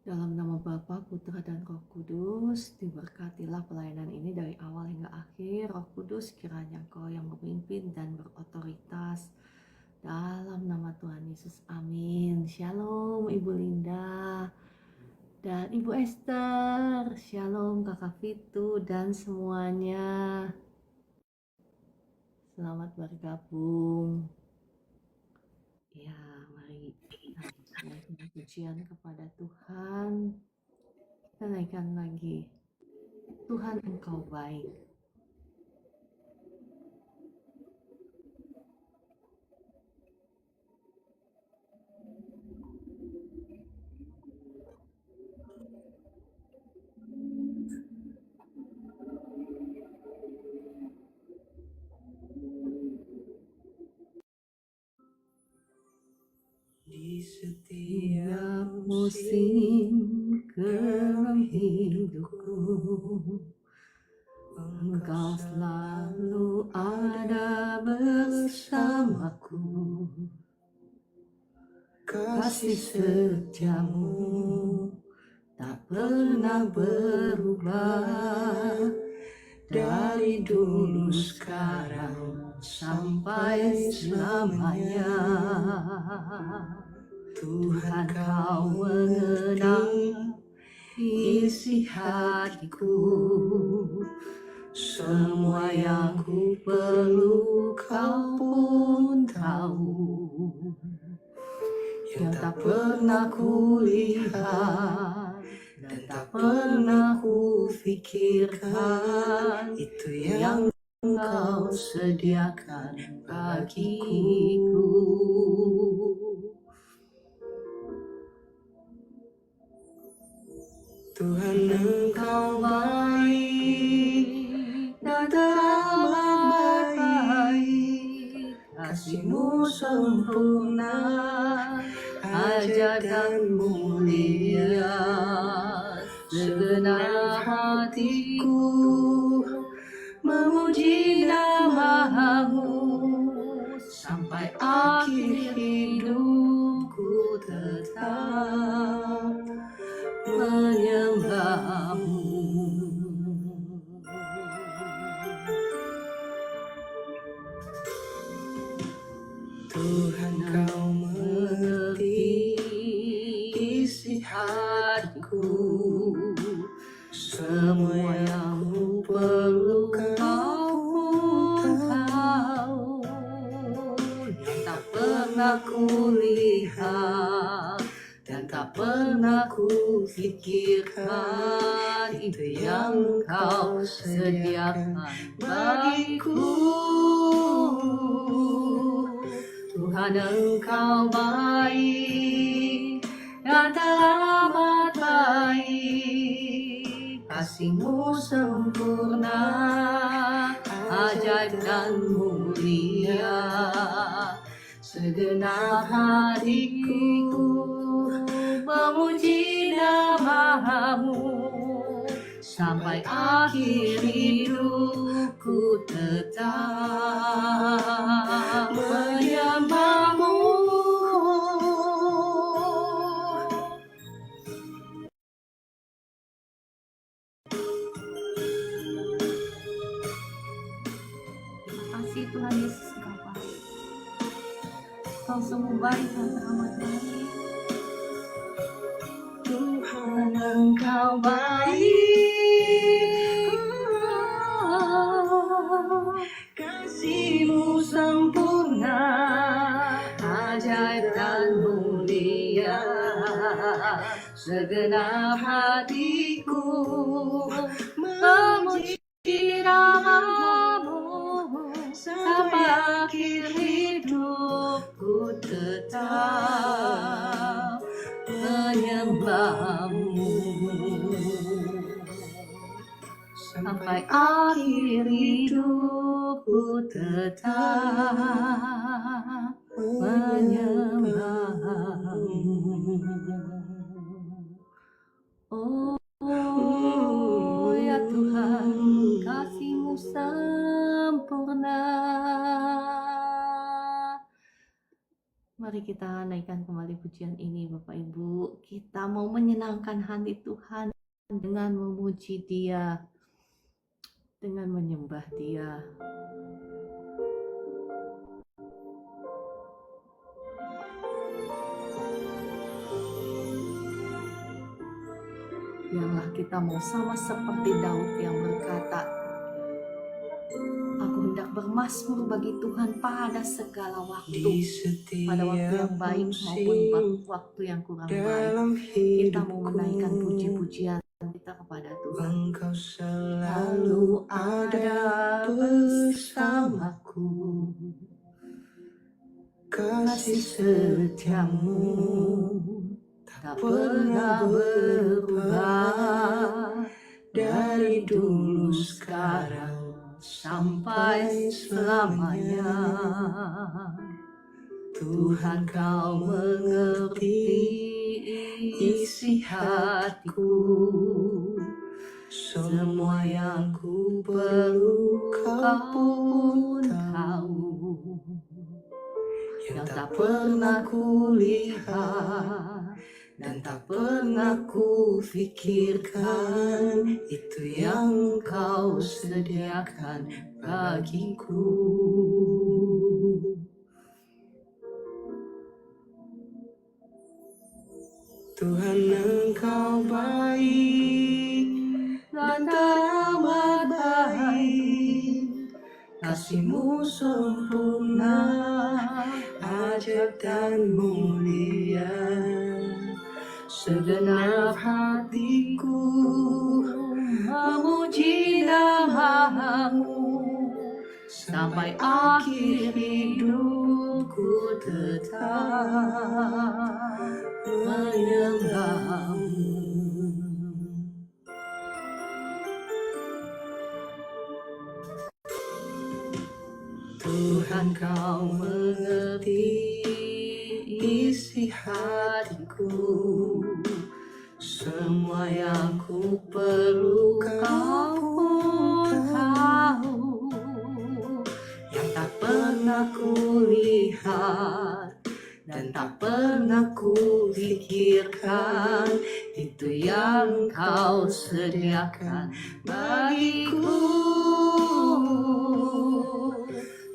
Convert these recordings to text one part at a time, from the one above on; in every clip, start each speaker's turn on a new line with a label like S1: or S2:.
S1: Dalam nama Bapa, Putra, dan Roh Kudus, diberkatilah pelayanan ini dari awal hingga akhir. Roh Kudus, kiranya Engkau yang memimpin dan berotoritas. Dalam nama Tuhan Yesus, amin. Shalom Ibu Linda dan Ibu Esther. Shalom Kakak Fitu dan semuanya. Selamat bergabung. Ya, mari kita naikkan pujian kepada Tuhan. Kita naikkan lagi. Tuhan Engkau baik.
S2: Di setiap
S1: musim kelam hidupku, Engkau selalu ada bersamaku. Kasih setiamu tak pernah berubah, dari dulu sekarang sampai selamanya. Tuhan, Kau mengenal isi hatiku, semua yang ku perlu Kau pun tahu. Yang tak pernah ku lihat dan tak pernah ku pikirkan, itu yang Kau sediakan bagiku.
S2: Tuhan, Engkau baik,
S1: dan teramat baik, kasih-Mu sempurna, ajaib dan mulia. Segenap hatiku memuji nama-Mu, sampai akhir hidupku tetap menyembah-Mu.
S2: Tuhan, Kau mengerti isi hatiku,
S1: semua yang ku perlu Kau pun tahu. Yang tak pernah ku lihat dan tak pernah ku pikirkan, itu yang Kau sediakan bagiku. Tuhan, Engkau baik dan teramat baik, kasih-Mu sempurna, ajaib dan mulia. Segenap hatiku memuji nama-Mu, sampai akhir hidupku tetap menyembah-Mu. Terima kasih Tuhan Yesus, Engkau baik. Kau sungguh baik dan teramat baik.
S2: Tuhan, Engkau
S1: baik, kasih-Mu sempurna, ajaib dan mulia. Segenap hatiku memuji nama-Mu, sampai akhir hidupku tetap menyembah-Mu. Sampai akhir hidupku tetap menyembah-Mu. Oh ya Tuhan, kasih-Mu sempurna. Mari Mari kita naikkan kembali pujian ini Bapak Ibu. Kita mau menyenangkan hati Tuhan dengan memuji Dia, dengan menyembah Dia. Biarlah kita mau sama seperti Daud yang berkata, aku hendak bermazmur bagi Tuhan pada segala waktu, pada waktu yang baik maupun waktu yang kurang baik. Kita mau menaikkan puji-pujian kita kepada Tuhan.
S2: Engkau selalu ada bersamaku, kasih setiamu tak pernah berubah, dari dulu sekarang sampai selamanya. Tuhan, kau mengerti isi hatiku, semua yang ku perlu kau pun tahu, yang tak pernah ku lihat dan tak pernah ku pikirkan, itu yang kau sediakan bagiku. Tuhan, engkau baik dan teramat baik, kasih-Mu sempurna, ajaib dan mulia. Segenap hatiku memuji nama-Mu, sampai akhir hidupku tetap menyembah-Mu. Tuhan, kau mengerti isi hatiku, semua yang ku perlu kau pun tahu, yang tak pernah ku lihat dan tak pernah ku pikirkan, itu yang kau sediakan bagiku.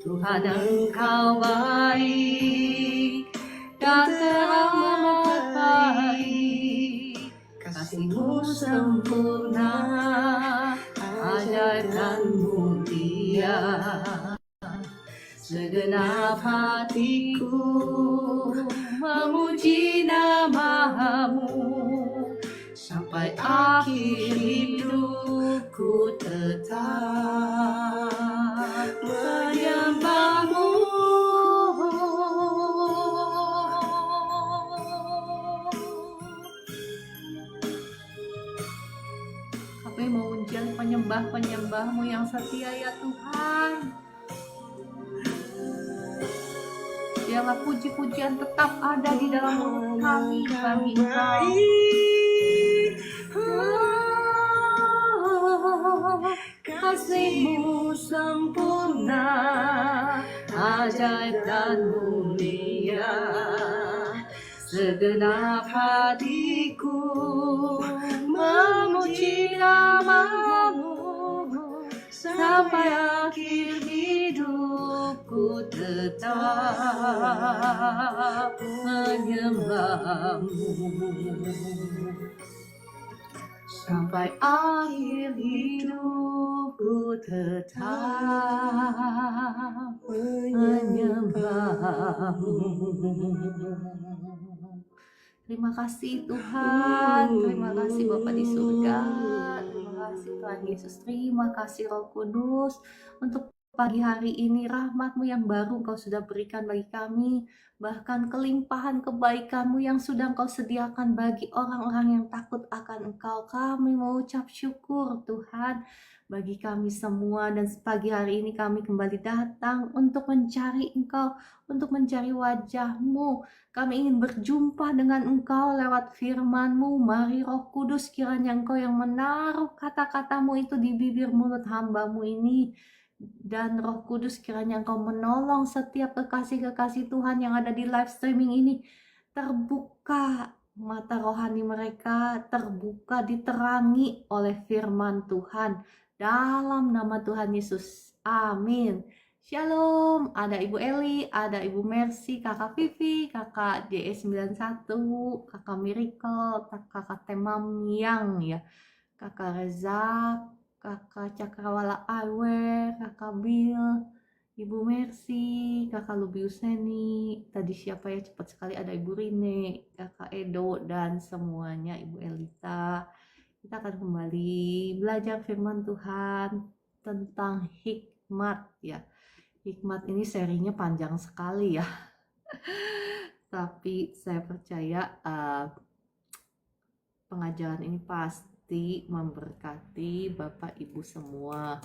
S2: Tuhan, engkau baik dan teramat baik, kasih-Mu sempurna, ajaib dan mulia. Segenap hatiku memuji nama-Mu, sampai akhir hidupku tetap menyembah-Mu. Kami memuji penyembah-penyembah-Mu yang setia ya Tuhan. Biarlah puji-pujian tetap ada di dalam mulut kami bagi Engkau. Kasih-Mu sempurna, ajaib dan mulia. Segenap hatiku memuji nama-Mu, sampai akhir hidupku tetap menyembah-Mu. Sampai akhir hidupku tetap menyembah-Mu. Terima kasih Tuhan, terima kasih Bapa di surga, terima kasih Tuhan Yesus, terima kasih Roh Kudus untuk pagi hari ini. Rahmat-Mu yang baru Engkau sudah berikan bagi kami, bahkan kelimpahan kebaikan-Mu yang sudah Engkau sediakan bagi orang-orang yang takut akan Engkau. Kami mengucap syukur Tuhan bagi kami semua, dan pagi hari ini kami kembali datang untuk mencari Engkau, untuk mencari wajah-Mu. Kami ingin berjumpa dengan Engkau lewat firman-Mu. Mari Roh Kudus, kiranya Engkau yang menaruh kata-kata-Mu itu di bibir mulut hamba-Mu ini. dan Roh Kudus kiranya Engkau menolong setiap kekasih-kekasih Tuhan yang ada di live streaming ini. Terbuka mata rohani mereka, terbuka, diterangi oleh firman Tuhan. Dalam nama Tuhan Yesus. Amin. Shalom, ada Ibu Eli, ada Ibu Mercy, Kakak Vivi, Kakak JS91, Kakak Miracle, Kakak Temam Yang ya, Kakak Reza, Kakak Cakrawala Awe, Kakak Bill, Ibu Mercy, Kakak Lubiuseni, tadi siapa ya, cepat sekali, ada Ibu Rine, Kakak Edo, dan semuanya, Ibu Elita. Kita akan kembali belajar firman Tuhan tentang hikmat ya. Hikmat ini serinya panjang sekali ya. Tapi saya percaya pengajaran ini pasti memberkati Bapak Ibu semua.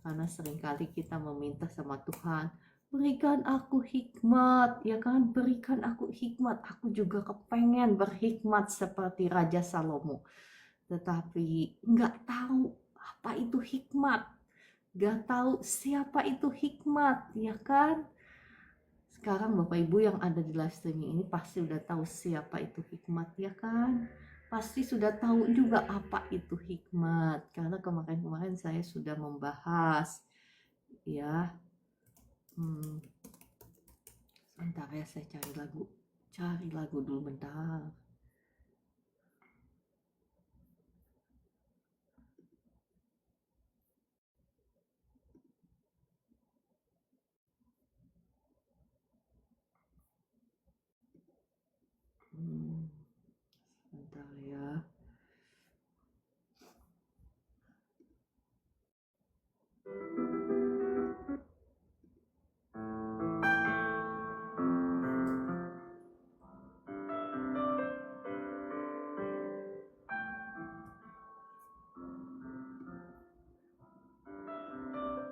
S2: Karena seringkali kita meminta sama Tuhan, berikan aku hikmat, ya kan? Berikan aku hikmat. Aku juga kepengen berhikmat seperti Raja Salomo. Tetapi nggak tahu apa itu hikmat. Nggak tahu siapa itu hikmat, ya kan? Sekarang Bapak Ibu yang ada di live streaming ini pasti udah tahu siapa itu hikmat, ya kan? Pasti sudah tahu juga apa itu hikmat, karena kemarin-kemarin saya sudah membahas ya. Sebentar ya, saya cari lagu dulu bentar. Sebentar ya.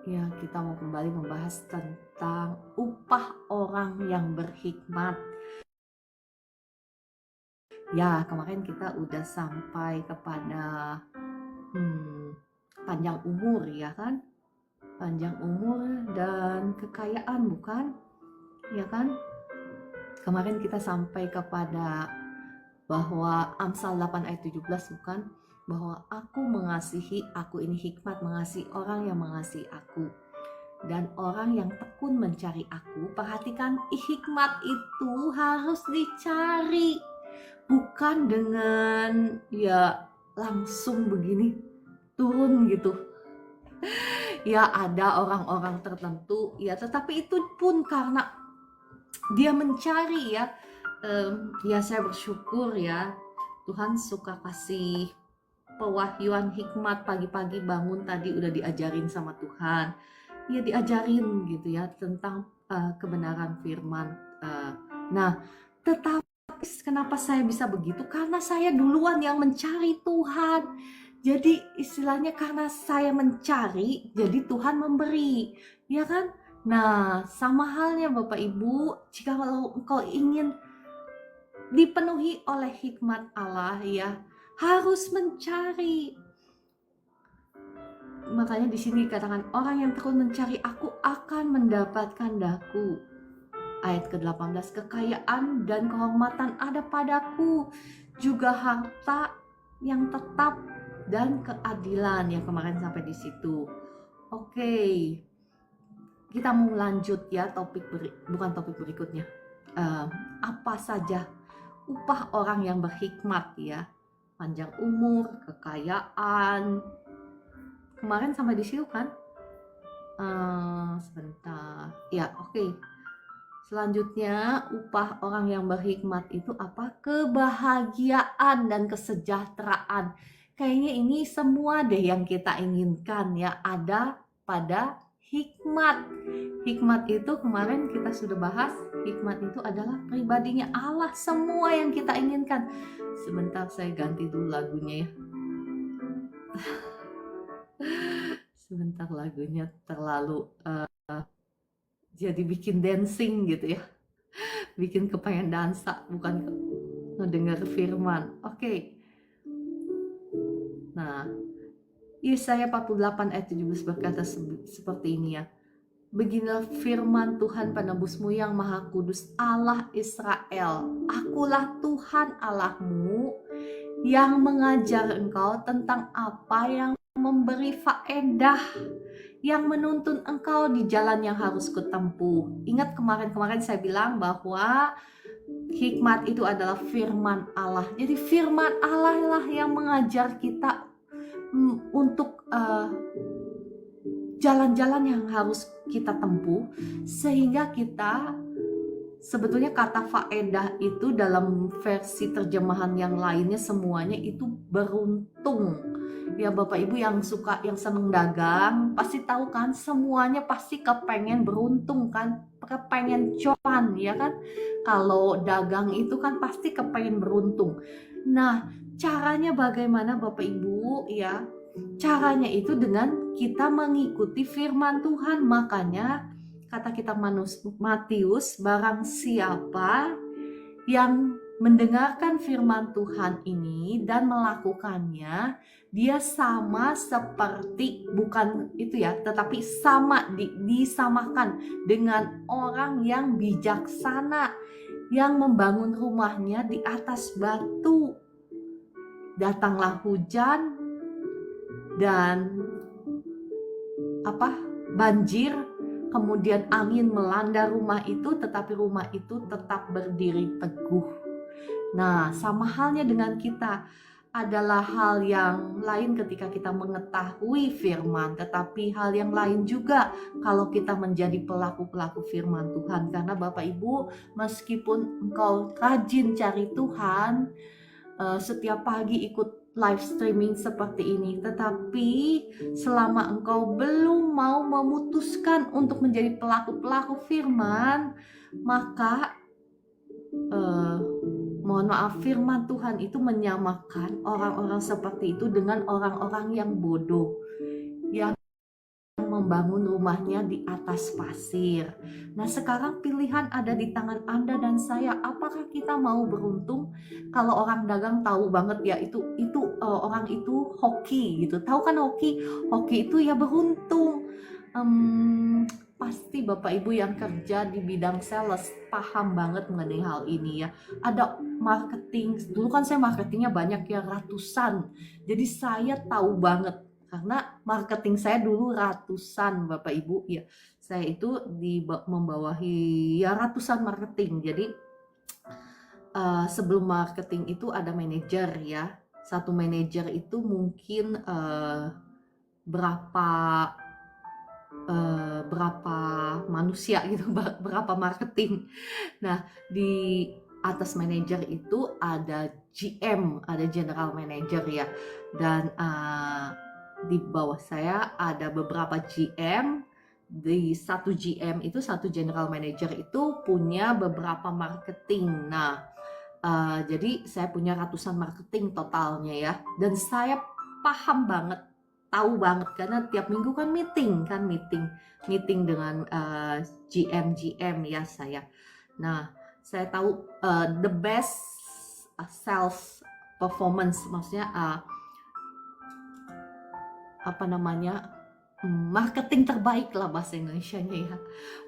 S2: Ya, kita mau kembali membahas tentang upah orang yang berhikmat. Ya, kemarin kita udah sampai kepada panjang umur, ya kan? Panjang umur dan kekayaan, bukan? Ya kan? Kemarin kita sampai kepada bahwa Amsal 8 ayat 17, bukan? Bahwa aku mengasihi, aku ini hikmat, mengasihi orang yang mengasihi aku. Dan orang yang tekun mencari aku, perhatikan, hikmat itu harus dicari. Bukan dengan ya langsung begini turun gitu. Ya ada orang-orang tertentu ya, tetapi itu pun karena dia mencari ya. Ya saya bersyukur ya, Tuhan suka kasih pewahyuan hikmat, pagi-pagi bangun tadi udah diajarin sama Tuhan. Ya diajarin gitu ya tentang kebenaran firman. Nah, tetapi kenapa saya bisa begitu? Karena saya duluan yang mencari Tuhan. Jadi istilahnya karena saya mencari, jadi Tuhan memberi, ya kan? Nah, sama halnya Bapak Ibu, jika kalau engkau ingin dipenuhi oleh hikmat Allah ya, harus mencari. Makanya di sini katakan, orang yang tekun mencari aku akan mendapatkan daku. Ayat ke-18, kekayaan dan kehormatan ada padaku, juga harta yang tetap dan keadilan. Ya kemarin sampai di situ. Oke, kita mau lanjut ya bukan topik berikutnya. Apa saja upah orang yang berhikmat ya? Panjang umur, kekayaan. Kemarin sampai di situ kan? Sebentar. Ya, oke. Selanjutnya, upah orang yang berhikmat itu apa? Kebahagiaan dan kesejahteraan. Kayaknya ini semua deh yang kita inginkan ya, ada pada hikmat. Hikmat itu kemarin kita sudah bahas, hikmat itu adalah pribadinya Allah, semua yang kita inginkan. Sebentar saya ganti dulu lagunya ya. Sebentar, lagunya terlalu jadi bikin dancing gitu ya, bikin kepengen dansa, bukan ngedengar firman. Oke. Nah,
S1: Yesaya 48 ayat 17 berkata seperti ini ya. Beginilah firman Tuhan penebusmu yang maha kudus, Allah Israel. Akulah Tuhan Allahmu yang mengajar engkau tentang apa yang memberi faedah, yang menuntun engkau di jalan yang harus kutempuh. Ingat kemarin-kemarin saya bilang bahwa hikmat itu adalah firman Allah. Jadi firman Allah lah yang mengajar kita untuk jalan-jalan yang harus kita tempuh, sehingga kita sebetulnya kata faedah itu dalam versi terjemahan yang lainnya semuanya itu beruntung. Ya Bapak Ibu yang seneng dagang pasti tahu kan, semuanya pasti kepengen beruntung kan, kepengen cuan ya kan. Kalau dagang itu kan pasti kepengen beruntung. Nah, caranya bagaimana Bapak Ibu ya? Caranya itu dengan kita mengikuti firman Tuhan. Makanya kata kita Matius, barang siapa yang mendengarkan firman Tuhan ini dan melakukannya, dia sama seperti, bukan itu ya, tetapi sama disamakan dengan orang yang bijaksana yang membangun rumahnya di atas batu. Datanglah hujan dan banjir, kemudian angin melanda rumah itu, tetapi rumah itu tetap berdiri teguh. Nah, sama halnya dengan kita, adalah hal yang lain ketika kita mengetahui firman, tetapi hal yang lain juga kalau kita menjadi pelaku-pelaku firman Tuhan. Karena Bapak Ibu, meskipun engkau rajin cari Tuhan, setiap pagi ikut live streaming seperti ini, tetapi selama engkau belum mau memutuskan untuk menjadi pelaku-pelaku firman, maka mohon maaf, firman Tuhan itu menyamakan orang-orang seperti itu dengan orang-orang yang bodoh, yang membangun rumahnya di atas pasir. Nah, sekarang pilihan ada di tangan Anda dan saya. Apakah kita mau beruntung? Kalau orang dagang tahu banget ya, itu orang itu hoki gitu. Tahu kan hoki? Hoki itu ya beruntung. Pasti Bapak Ibu yang kerja di bidang sales paham banget mengenai hal ini ya. Ada marketing. Dulu kan saya marketingnya banyak ya, ratusan. Jadi saya tahu banget. Karena marketing saya dulu ratusan Bapak Ibu ya. Saya itu membawahi ya ratusan marketing. Jadi sebelum marketing itu ada manajer ya. Satu manajer itu mungkin berapa manusia gitu, berapa marketing. Nah, di atas manajer itu ada GM, ada general manager ya. Dan di bawah saya ada beberapa GM. Di satu GM itu, satu general manager itu punya beberapa marketing. Nah, jadi saya punya ratusan marketing totalnya ya. Dan saya paham banget, tahu banget, karena tiap minggu kan meeting dengan GM ya saya. Nah, saya tahu the best sales performance, maksudnya marketing terbaik lah bahasa Indonesianya ya.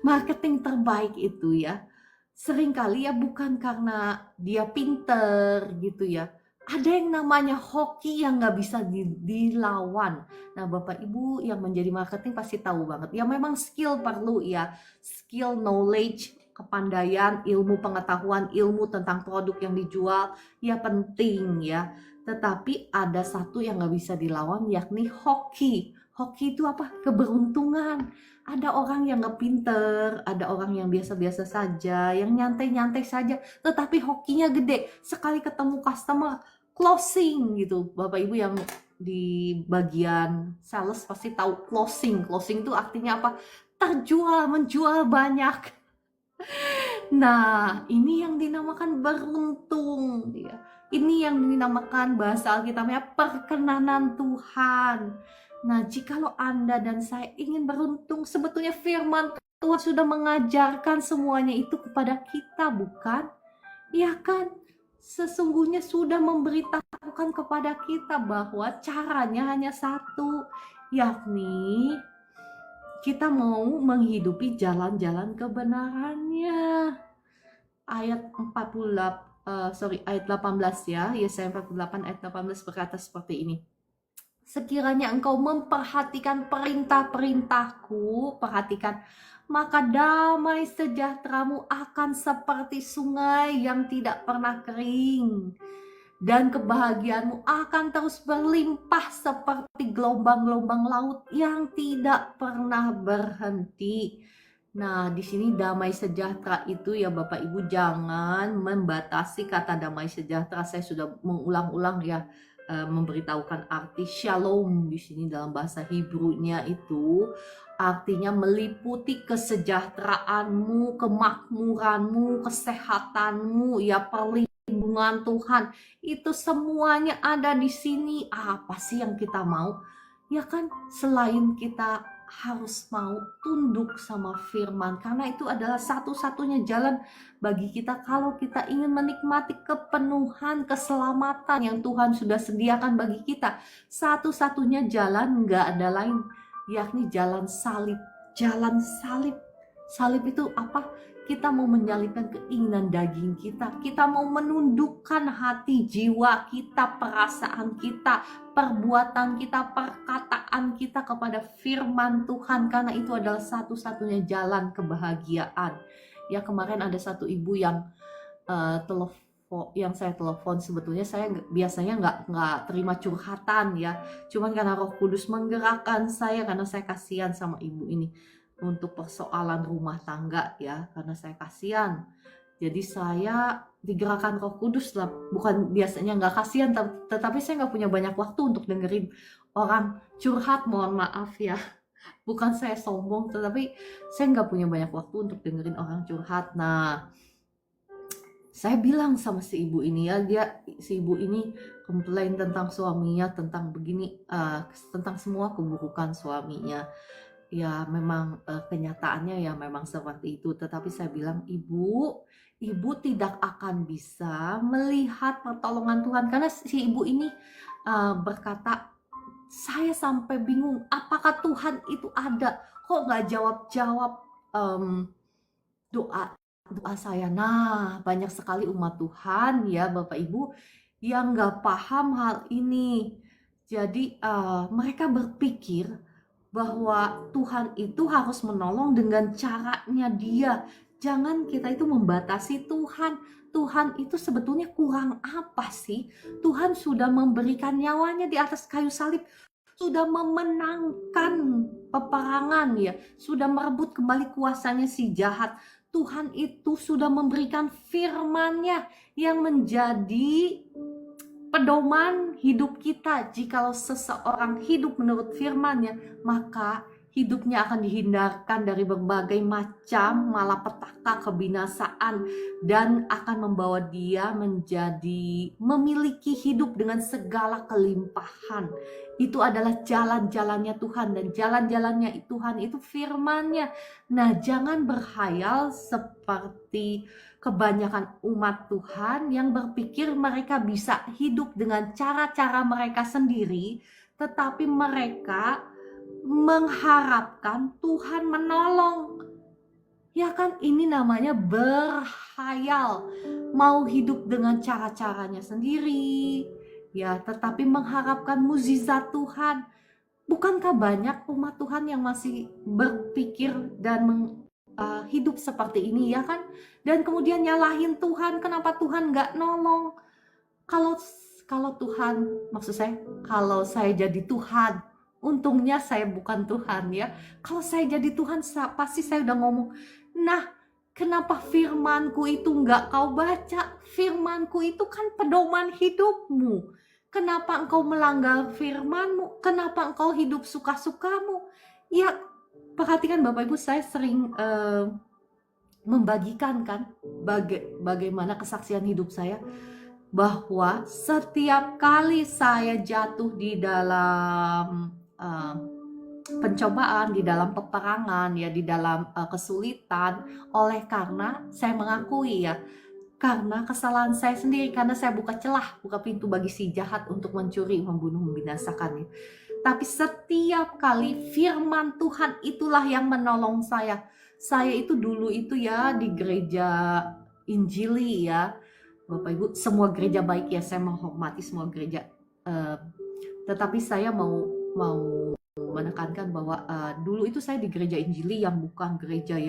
S1: Marketing terbaik itu ya, seringkali ya bukan karena dia pinter gitu ya. Ada yang namanya hoki yang gak bisa dilawan. Nah, Bapak Ibu yang menjadi marketing pasti tahu banget. Ya memang skill perlu ya. Skill, knowledge, kepandaian, ilmu pengetahuan, ilmu tentang produk yang dijual ya penting ya. Tetapi ada satu yang gak bisa dilawan, yakni hoki. Hoki itu apa? Keberuntungan. Ada orang yang gak pinter, ada orang yang biasa-biasa saja, yang nyantai-nyantai saja, tetapi hokinya gede. Sekali ketemu customer, closing gitu. Bapak Ibu yang di bagian sales pasti tahu closing. Closing itu artinya apa? Terjual, menjual banyak. Nah, ini yang dinamakan beruntung ya. Ini yang dinamakan bahasa Alkitabnya perkenanan Tuhan. Nah, jikalau Anda dan saya ingin beruntung, sebetulnya firman Tuhan sudah mengajarkan semuanya itu kepada kita, bukan? Ya kan? sesungguhnya sudah memberitahukan kepada kita bahwa caranya hanya satu, yakni kita mau menghidupi jalan-jalan kebenarannya. Ayat 18 ya, Yesaya 48 ayat 18 berkata seperti ini. Sekiranya engkau memperhatikan perintah-perintahku, perhatikan, maka damai sejahteramu akan seperti sungai yang tidak pernah kering. Dan kebahagiaanmu akan terus berlimpah seperti gelombang-gelombang laut yang tidak pernah berhenti. Nah, di sini damai sejahtera itu ya Bapak Ibu jangan membatasi kata damai sejahtera. Saya sudah mengulang-ulang ya memberitahukan arti shalom di sini dalam bahasa Hebrew-nya itu artinya meliputi kesejahteraanmu, kemakmuranmu, kesehatanmu, ya perlindungan Tuhan. Itu semuanya ada di sini. Apa sih yang kita mau? Ya kan, selain kita harus mau tunduk sama firman, karena itu adalah satu-satunya jalan bagi kita kalau kita ingin menikmati kepenuhan keselamatan yang Tuhan sudah sediakan bagi kita. Satu-satunya jalan, nggak ada lain, yakni jalan salib. Jalan salib. Salib itu apa? Kita mau menyalibkan keinginan daging kita. Kita mau menundukkan hati, jiwa kita, perasaan kita, perbuatan kita, perkataan kita kepada firman Tuhan. Karena itu adalah satu-satunya jalan kebahagiaan. Ya, kemarin ada satu ibu yang saya telepon. Sebetulnya saya biasanya nggak terima curhatan ya. Cuman karena Roh Kudus menggerakkan saya, karena saya kasihan sama ibu ini untuk persoalan rumah tangga ya, karena saya kasihan. Jadi saya digerakkan Roh Kudus lah, bukan biasanya nggak kasihan, tetapi saya nggak punya banyak waktu untuk dengerin orang curhat, mohon maaf ya. Bukan saya sombong, tetapi saya nggak punya banyak waktu untuk dengerin orang curhat. Nah, saya bilang sama si ibu ini ya, si ibu ini komplain tentang suaminya, tentang begini, tentang semua keburukan suaminya. Ya memang kenyataannya ya memang seperti itu. Tetapi saya bilang, ibu tidak akan bisa melihat pertolongan Tuhan. Karena si ibu ini berkata, saya sampai bingung apakah Tuhan itu ada. Kok gak jawab-jawab doa saya. Nah, banyak sekali umat Tuhan ya Bapak Ibu yang gak paham hal ini. Jadi mereka berpikir bahwa Tuhan itu harus menolong dengan caranya dia. Jangan kita itu membatasi Tuhan. Tuhan itu sebetulnya kurang apa sih? Tuhan sudah memberikan nyawanya di atas kayu salib. Sudah memenangkan peperangan ya. Sudah merebut kembali kuasanya si jahat. Tuhan itu sudah memberikan firman-Nya yang menjadi pedoman hidup kita. Jikalau seseorang hidup menurut firman-Nya, maka hidupnya akan dihindarkan dari berbagai macam malapetaka, kebinasaan, dan akan membawa dia menjadi memiliki hidup dengan segala kelimpahan. Itu adalah jalan-jalannya Tuhan, dan jalan-jalannya Tuhan itu firman-Nya. Nah, jangan berhayal seperti kebanyakan umat Tuhan yang berpikir mereka bisa hidup dengan cara-cara mereka sendiri, tetapi mereka mengharapkan Tuhan menolong. Ya kan, ini namanya berhayal, mau hidup dengan cara-caranya sendiri, ya, tetapi mengharapkan mukjizat Tuhan. Bukankah banyak umat Tuhan yang masih berpikir dan hidup seperti ini ya kan? Dan kemudian nyalahin Tuhan, kenapa Tuhan gak nolong? Kalau Tuhan, maksud saya, kalau saya jadi Tuhan, untungnya saya bukan Tuhan ya. Kalau saya jadi Tuhan, pasti saya udah ngomong, nah kenapa firmanku itu gak kau baca? Firmanku itu kan pedoman hidupmu. Kenapa engkau melanggar firmanmu? Kenapa engkau hidup suka-sukamu? Ya, perhatikan Bapak Ibu, saya sering membagikan kan bagaimana kesaksian hidup saya, bahwa setiap kali saya jatuh di dalam pencobaan, di dalam peperangan ya, di dalam kesulitan, oleh karena saya mengakui ya,
S2: karena kesalahan saya sendiri, karena saya buka celah, buka pintu bagi si jahat untuk mencuri, membunuh, membinasakannya. Tapi setiap kali firman Tuhan itulah yang menolong saya. Saya itu dulu itu ya di gereja Injili ya, Bapak Ibu, semua gereja baik ya, saya menghormati semua gereja. Tetapi saya mau menekankan bahwa dulu itu saya di gereja Injili yang bukan gereja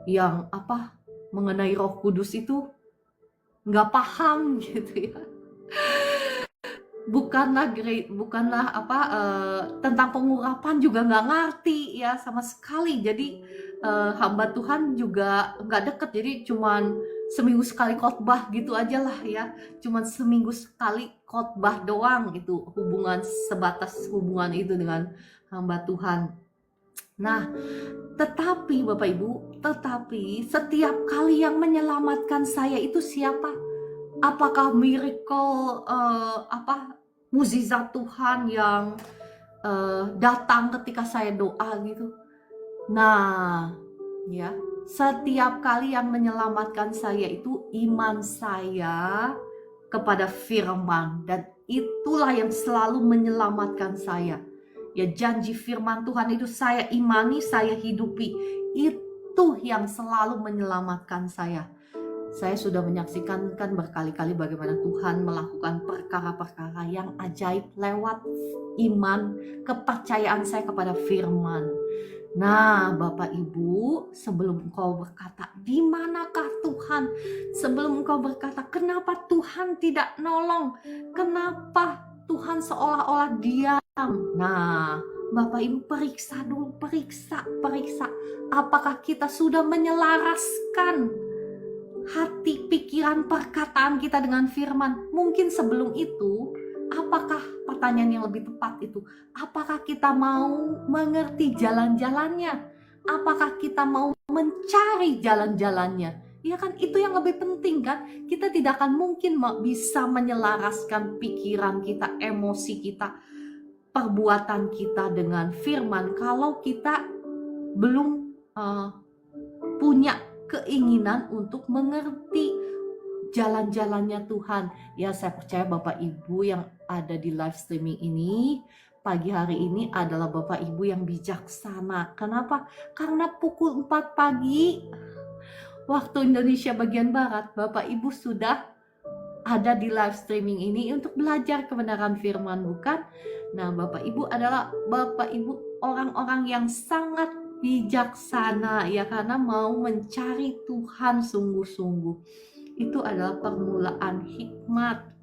S2: yang apa mengenai Roh Kudus itu nggak paham gitu ya. Bukanlah tentang pengurapan juga nggak ngerti ya sama sekali. Jadi hamba Tuhan juga nggak deket, jadi cuman seminggu sekali khotbah gitu aja lah ya, cuman seminggu sekali khotbah doang, itu sebatas hubungan itu dengan hamba Tuhan. Nah, tetapi Bapak Ibu, setiap kali yang menyelamatkan saya itu siapa? Apakah miracle mukjizat Tuhan yang datang ketika saya doa gitu? Nah, ya, setiap kali yang menyelamatkan saya itu iman saya kepada firman, dan itulah yang selalu menyelamatkan saya. Ya, janji firman Tuhan itu saya imani, saya hidupi. Itu yang selalu menyelamatkan saya. Saya sudah menyaksikan kan berkali-kali bagaimana Tuhan melakukan perkara-perkara yang ajaib lewat iman, kepercayaan saya kepada firman. Nah, Bapak Ibu, sebelum engkau berkata, di manakah Tuhan? Sebelum engkau berkata, kenapa Tuhan tidak nolong? Kenapa Tuhan seolah-olah diam? Nah, Bapak Ibu periksa dulu, periksa. Apakah kita sudah menyelaraskan hati, pikiran, perkataan kita dengan firman? Mungkin sebelum itu, apakah pertanyaan yang lebih tepat itu, apakah kita mau mengerti jalan-jalannya? Apakah kita mau mencari jalan-jalannya? Ya kan, itu yang lebih penting kan. Kita tidak akan mungkin bisa menyelaraskan pikiran kita, emosi kita, perbuatan kita dengan firman kalau kita belum punya keinginan untuk mengerti jalan-jalannya Tuhan. Ya, saya percaya Bapak Ibu yang ada di live streaming ini pagi hari ini adalah Bapak Ibu yang bijaksana. Kenapa? Karena pukul 4 pagi waktu Indonesia bagian Barat, Bapak Ibu sudah ada di live streaming ini untuk belajar kebenaran firman, bukan? Nah, Bapak Ibu adalah Bapak Ibu orang-orang yang sangat bijaksana ya, karena mau mencari Tuhan sungguh-sungguh. Itu adalah permulaan hikmat.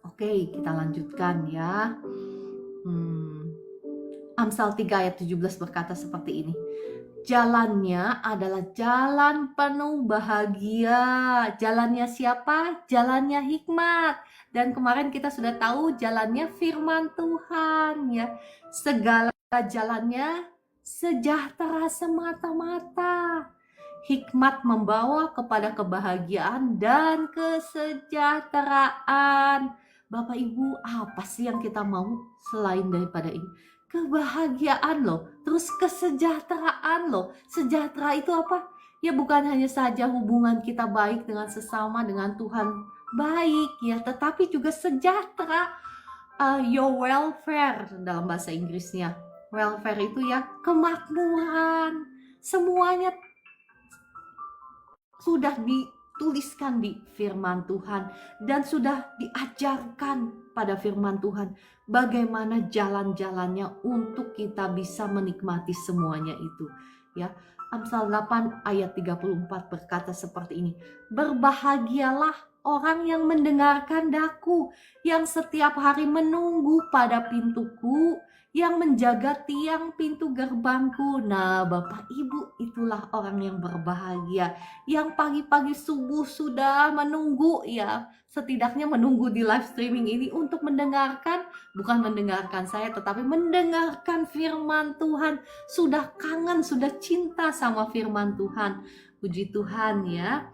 S2: Oke, kita lanjutkan ya. Amsal 3 ayat 17 berkata seperti ini. Jalannya adalah jalan penuh bahagia. Jalannya siapa? Jalannya hikmat. Dan kemarin kita sudah tahu jalannya firman Tuhan ya. Segala jalannya sejahtera semata-mata. Hikmat membawa kepada kebahagiaan dan kesejahteraan. Bapak Ibu, apa sih yang kita mau selain daripada ini? Kebahagiaan loh, terus kesejahteraan loh. Sejahtera itu apa? Ya bukan hanya saja hubungan kita baik dengan sesama, dengan Tuhan baik ya, tetapi juga sejahtera, your welfare dalam bahasa Inggrisnya. Welfare itu ya kemakmuran. Semuanya sudah dituliskan di firman Tuhan dan sudah diajarkan pada firman Tuhan bagaimana jalan-jalannya untuk kita bisa menikmati semuanya itu ya. Amsal 8 ayat 34 berkata seperti ini. Berbahagialah orang yang mendengarkan daku, yang setiap hari menunggu pada pintuku, yang menjaga tiang pintu gerbangku. Nah, Bapak Ibu, itulah orang yang berbahagia, yang pagi-pagi subuh sudah menunggu ya, setidaknya menunggu di live streaming ini untuk mendengarkan, bukan mendengarkan saya, tetapi mendengarkan firman Tuhan. Sudah kangen, sudah cinta sama firman Tuhan. Puji Tuhan ya.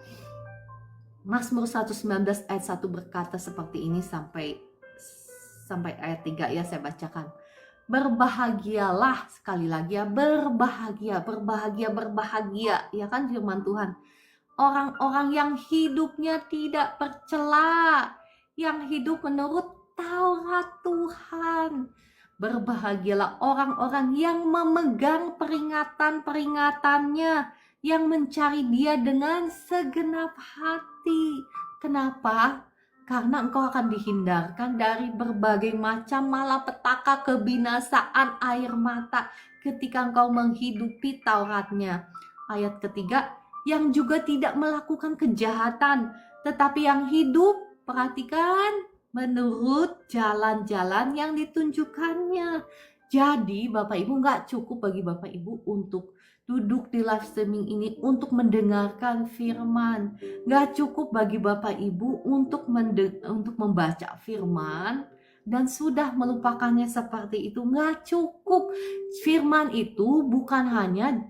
S2: Mazmur 119 ayat 1 berkata seperti ini sampai ayat 3 ya, saya bacakan. Berbahagialah, sekali lagi ya, berbahagia ya kan firman Tuhan. orang-orang yang hidupnya tidak bercela, yang hidup menurut Taurat Tuhan. Berbahagialah orang-orang yang memegang peringatan-peringatannya, yang mencari Dia dengan segenap hati. Kenapa? Karena engkau akan dihindarkan dari berbagai macam malapetaka, kebinasaan, air mata ketika engkau menghidupi Tauratnya. Ayat ketiga, yang juga tidak melakukan kejahatan, tetapi yang hidup, perhatikan, menurut jalan-jalan yang ditunjukkannya. Jadi Bapak Ibu, gak cukup bagi Bapak Ibu untuk duduk di live streaming ini untuk mendengarkan firman. Gak cukup bagi Bapak Ibu untuk membaca firman dan sudah melupakannya seperti itu. Gak cukup. Firman itu bukan hanya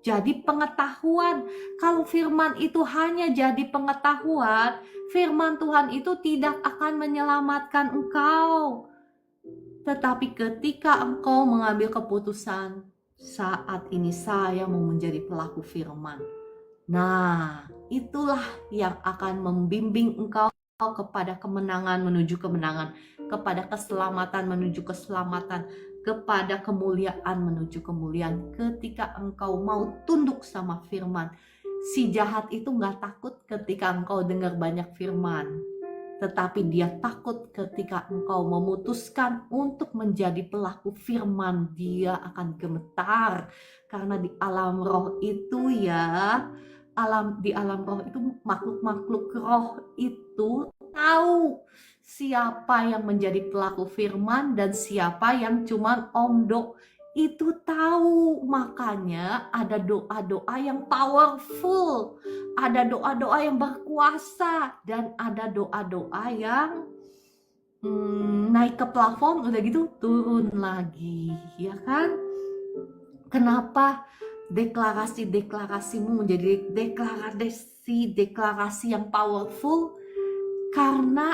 S2: jadi pengetahuan. Kalau firman itu hanya jadi pengetahuan, firman Tuhan itu tidak akan menyelamatkan engkau. Tetapi ketika engkau mengambil keputusan, saat ini saya mau menjadi pelaku firman. Nah, itulah yang akan membimbing engkau kepada kemenangan menuju kemenangan, kepada keselamatan menuju keselamatan, kepada kemuliaan menuju kemuliaan. Ketika engkau mau tunduk sama firman, si jahat itu gak takut ketika engkau dengar banyak firman, tetapi dia takut ketika engkau memutuskan untuk menjadi pelaku firman. Dia akan gemetar karena di alam roh itu di alam roh itu makhluk-makhluk roh itu tahu siapa yang menjadi pelaku firman dan siapa yang cuman omdo. Itu tahu, makanya ada doa-doa yang powerful, ada doa-doa yang berkuasa, dan ada doa-doa yang naik ke plafon udah gitu turun lagi, ya kan? Kenapa deklarasi-deklarasimu menjadi deklarasi yang powerful? Karena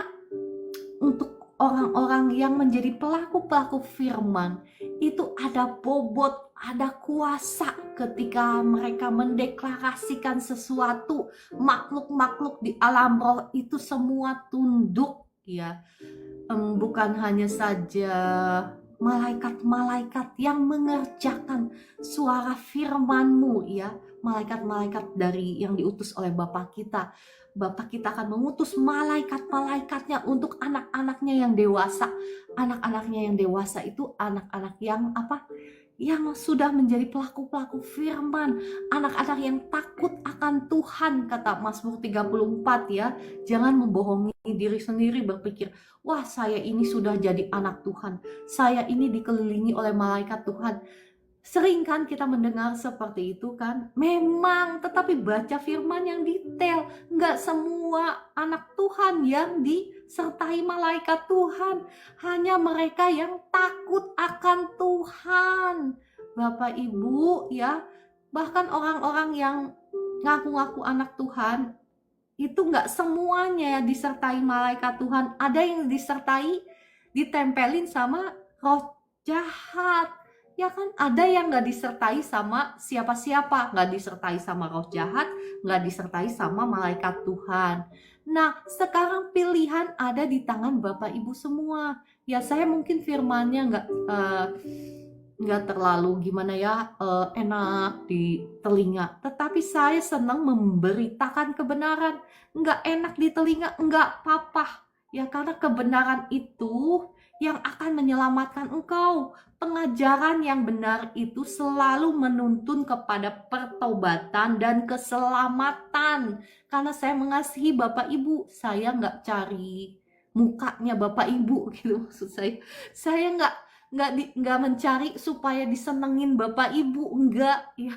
S2: untuk orang-orang yang menjadi pelaku-pelaku firman itu ada bobot, ada kuasa ketika mereka mendeklarasikan sesuatu. Makhluk-makhluk di alam roh itu semua tunduk, ya. Bukan hanya saja malaikat-malaikat yang mengerjakan suara firman-Mu, ya. Malaikat-malaikat dari yang diutus oleh Bapa kita. Bapak kita akan mengutus malaikat-malaikatnya untuk anak-anaknya yang dewasa. Anak-anaknya yang dewasa itu anak-anak yang apa? Yang sudah menjadi pelaku-pelaku firman. Anak-anak yang takut akan Tuhan, kata Mazmur 34, ya. Jangan membohongi diri sendiri berpikir, wah saya ini sudah jadi anak Tuhan. Saya ini dikelilingi oleh malaikat Tuhan. Sering kan kita mendengar seperti itu kan? Memang, tetapi baca firman yang detail. Enggak semua anak Tuhan yang disertai malaikat Tuhan. Hanya mereka yang takut akan Tuhan. Bapak Ibu, ya, bahkan orang-orang yang ngaku-ngaku anak Tuhan, itu enggak semuanya disertai malaikat Tuhan. Ada yang ditempelin sama roh jahat. Ya kan, ada yang gak disertai sama siapa-siapa, gak disertai sama roh jahat, gak disertai sama malaikat Tuhan. Nah, sekarang pilihan ada di tangan Bapak Ibu semua. Ya, saya mungkin firmannya gak terlalu gimana ya, enak di telinga. Tetapi saya senang memberitakan kebenaran. Gak enak di telinga, gak apa-apa. Ya, karena kebenaran itu yang akan menyelamatkan engkau. Pengajaran yang benar itu selalu menuntun kepada pertobatan dan keselamatan. Karena saya mengasihi Bapak Ibu, saya nggak cari mukanya Bapak Ibu gitu, maksud saya. Saya nggak mencari supaya disenengin Bapak Ibu, enggak ya.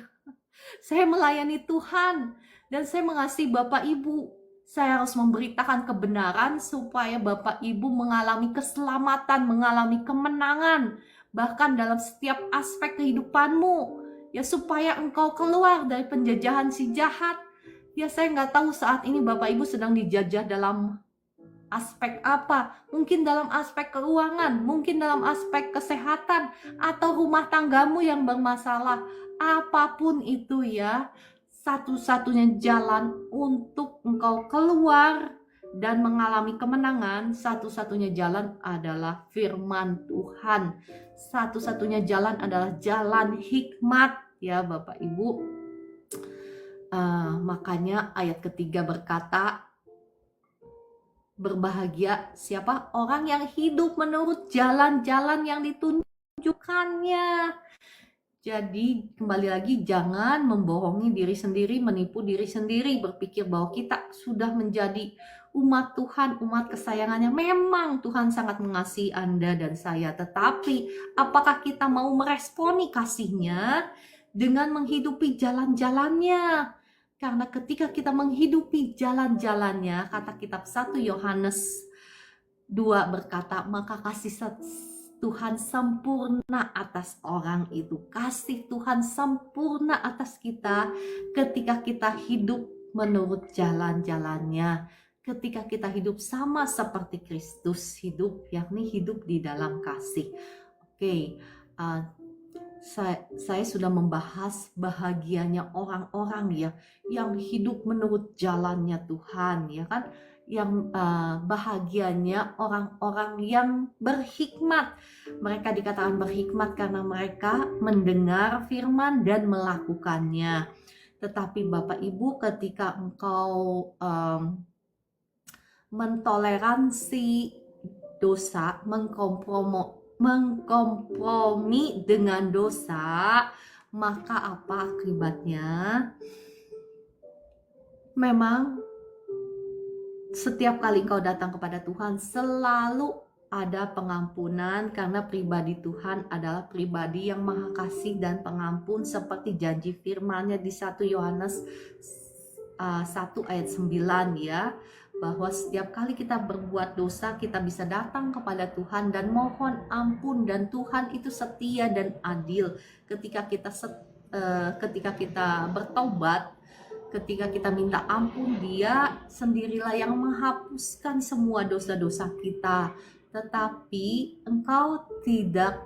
S2: Saya melayani Tuhan dan saya mengasihi Bapak Ibu. Saya harus memberitakan kebenaran supaya Bapak Ibu mengalami keselamatan, mengalami kemenangan, bahkan dalam setiap aspek kehidupanmu, ya, supaya engkau keluar dari penjajahan si jahat. Ya, saya nggak tahu saat ini Bapak Ibu sedang dijajah dalam aspek apa. Mungkin dalam aspek keuangan, mungkin dalam aspek kesehatan, atau rumah tanggamu yang bermasalah. Apapun itu, ya,
S1: satu-satunya jalan untuk engkau keluar dan mengalami kemenangan, satu-satunya jalan adalah firman Tuhan. Satu-satunya jalan adalah jalan hikmat, ya Bapak Ibu. Makanya ayat ketiga berkata, berbahagia siapa? Orang yang hidup menurut jalan-jalan yang ditunjukkannya. Jadi kembali lagi, jangan membohongi diri sendiri, menipu diri sendiri, berpikir bahwa kita sudah menjadi umat Tuhan, umat kesayangannya. Memang Tuhan sangat mengasihi Anda dan saya, tetapi apakah kita mau meresponi kasihnya dengan menghidupi jalan-jalannya? Karena ketika kita menghidupi jalan-jalannya, kata kitab 1 Yohanes 2 berkata, maka kasih Tuhan sempurna atas orang itu. Kasih Tuhan sempurna atas kita ketika kita hidup menurut jalan-jalannya. Ketika kita hidup sama seperti Kristus hidup, yakni hidup di dalam kasih. Oke, saya sudah membahas bahagianya orang-orang ya yang hidup menurut jalannya Tuhan, ya kan? Yang bahagianya orang-orang yang berhikmat. Mereka dikatakan berhikmat karena mereka mendengar firman dan melakukannya. Tetapi Bapak Ibu, ketika engkau mentoleransi dosa, mengkompromi dengan dosa, maka apa akibatnya? Memang setiap kali engkau datang kepada Tuhan selalu ada pengampunan, karena pribadi Tuhan adalah pribadi yang maha kasih dan pengampun, seperti janji firman-Nya di 1 Yohanes 1 ayat 9 ya, bahwa setiap kali kita berbuat dosa kita bisa datang kepada Tuhan dan mohon ampun, dan Tuhan itu setia dan adil. Ketika kita bertobat, ketika kita minta ampun, Dia sendirilah yang menghapuskan semua dosa-dosa kita. Tetapi engkau tidak,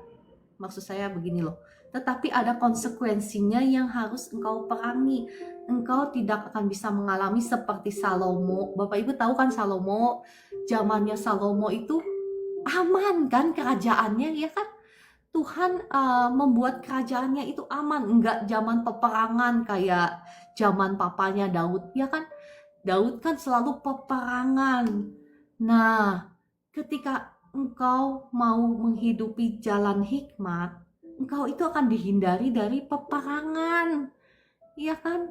S1: maksud saya begini loh, tetapi ada konsekuensinya yang harus engkau perangi. Engkau tidak akan bisa mengalami seperti Salomo. Bapak Ibu tahu kan Salomo, zamannya Salomo itu aman kan kerajaannya, ya kan? Tuhan membuat kerajaannya itu aman, enggak zaman peperangan kayak zaman papanya Daud, ya kan? Daud kan selalu peperangan. Nah, ketika engkau mau menghidupi jalan hikmat, engkau itu akan dihindari dari peperangan, ya kan?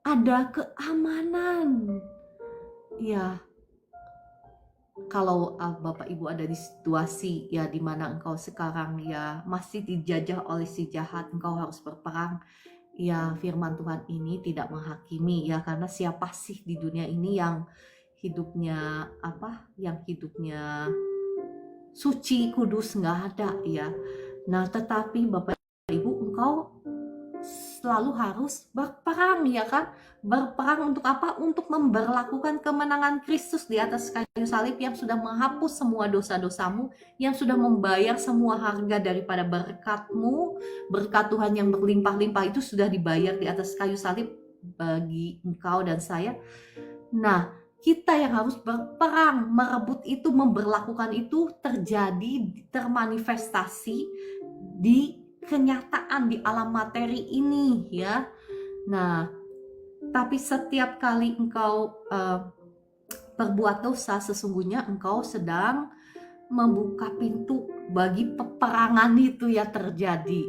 S1: Ada keamanan. Ya, kalau Bapak Ibu ada di situasi ya di mana engkau sekarang ya masih dijajah oleh si jahat, engkau harus berperang. Ya, firman Tuhan ini tidak menghakimi ya, karena siapa sih di dunia ini yang hidupnya suci, kudus, nggak ada ya. Nah, tetapi Bapak Ibu, engkau selalu harus berperang, ya kan? Berperang untuk apa? Untuk memberlakukan kemenangan Kristus di atas kayu salib yang sudah menghapus semua dosa-dosamu, yang sudah membayar semua harga daripada berkatmu. Berkat Tuhan yang berlimpah-limpah itu sudah dibayar di atas kayu salib bagi engkau dan saya. Nah, kita yang harus berperang, merebut itu, memberlakukan itu terjadi, termanifestasi di kenyataan di alam materi ini ya. Nah, tapi setiap kali engkau berbuat dosa, sesungguhnya engkau sedang membuka pintu bagi peperangan itu ya terjadi.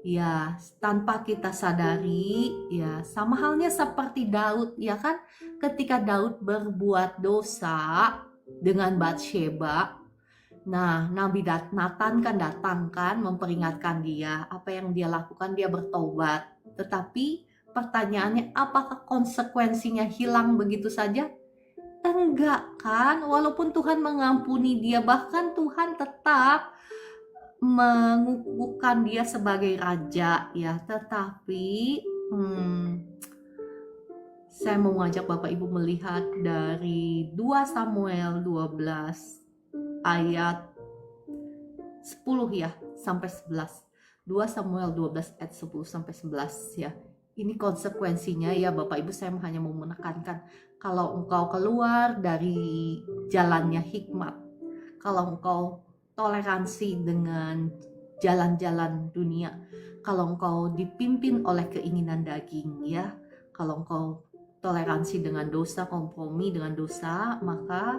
S1: Ya, tanpa kita sadari ya, sama halnya seperti Daud ya kan, ketika Daud berbuat dosa dengan Batsheba. Nah, Nabi Nathan kan datang kan memperingatkan dia. Apa yang dia lakukan? Dia bertobat. Tetapi pertanyaannya, apakah konsekuensinya hilang begitu saja? Enggak kan? Walaupun Tuhan mengampuni dia, bahkan Tuhan tetap mengukuhkan dia sebagai raja ya. Tetapi saya mau mengajak Bapak Ibu melihat dari 2 Samuel 12 ayat 10 ya sampai 11. 2 Samuel 12 ayat 10 sampai 11 ya. Ini konsekuensinya ya Bapak Ibu, saya hanya mau menekankan, kalau engkau keluar dari jalannya hikmat, kalau engkau toleransi dengan jalan-jalan dunia, kalau engkau dipimpin oleh keinginan daging ya, kalau engkau toleransi dengan dosa, kompromi dengan dosa, maka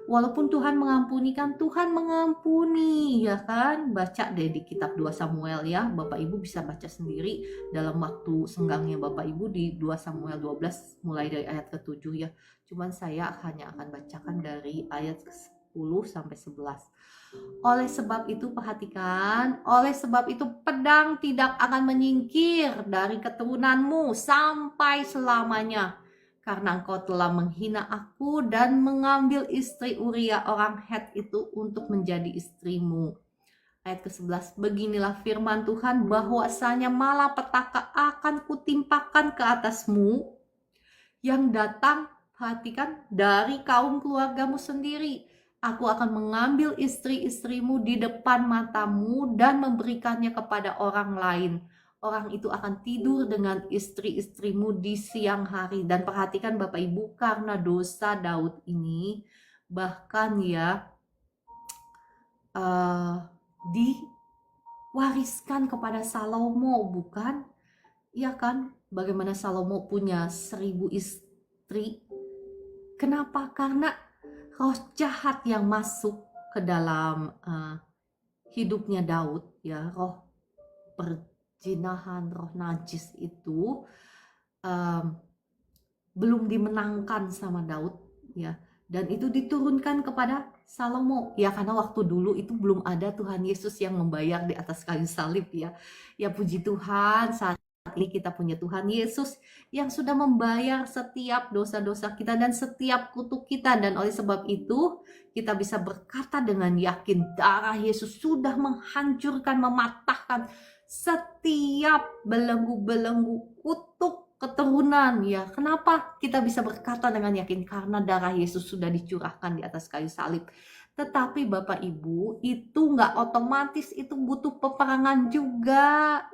S1: walaupun Tuhan mengampuni, kan Tuhan mengampuni ya kan. Baca deh di kitab 2 Samuel ya, Bapak Ibu bisa baca sendiri dalam waktu senggangnya Bapak Ibu di 2 Samuel 12 mulai dari ayat ke-7 ya. Cuman saya hanya akan bacakan dari ayat ke-10 sampai 11. Oleh sebab itu perhatikan, oleh sebab itu pedang tidak akan menyingkir dari keturunanmu sampai selamanya, karena engkau telah menghina aku dan mengambil istri Uria orang Het itu untuk menjadi istrimu. Ayat ke-11, beginilah firman Tuhan, bahwasanya malapetaka akan kutimpakan ke atasmu yang datang, perhatikan, dari kaum keluargamu sendiri. Aku akan mengambil istri-istrimu di depan matamu dan memberikannya kepada orang lain. Orang itu akan tidur dengan istri-istrimu di siang hari. Dan perhatikan Bapak Ibu, karena dosa Daud ini, bahkan ya diwariskan kepada Salomo, bukan? Ya kan? Bagaimana Salomo punya 1000 istri. Kenapa? Karena roh jahat yang masuk ke dalam hidupnya Daud ya, roh perjinahan, roh najis itu belum dimenangkan sama Daud ya, dan itu diturunkan kepada Salomo ya, karena waktu dulu itu belum ada Tuhan Yesus yang membayar di atas kayu salib ya. Ya puji Tuhan, saat ini kita punya Tuhan Yesus yang sudah membayar setiap dosa-dosa kita dan setiap kutuk kita, dan oleh sebab itu kita bisa berkata dengan yakin, darah Yesus sudah menghancurkan, mematahkan setiap belenggu-belenggu kutuk keturunan ya. Kenapa kita bisa berkata dengan yakin? Karena darah Yesus sudah dicurahkan di atas kayu salib. Tetapi Bapak Ibu, itu nggak otomatis, itu butuh peperangan juga.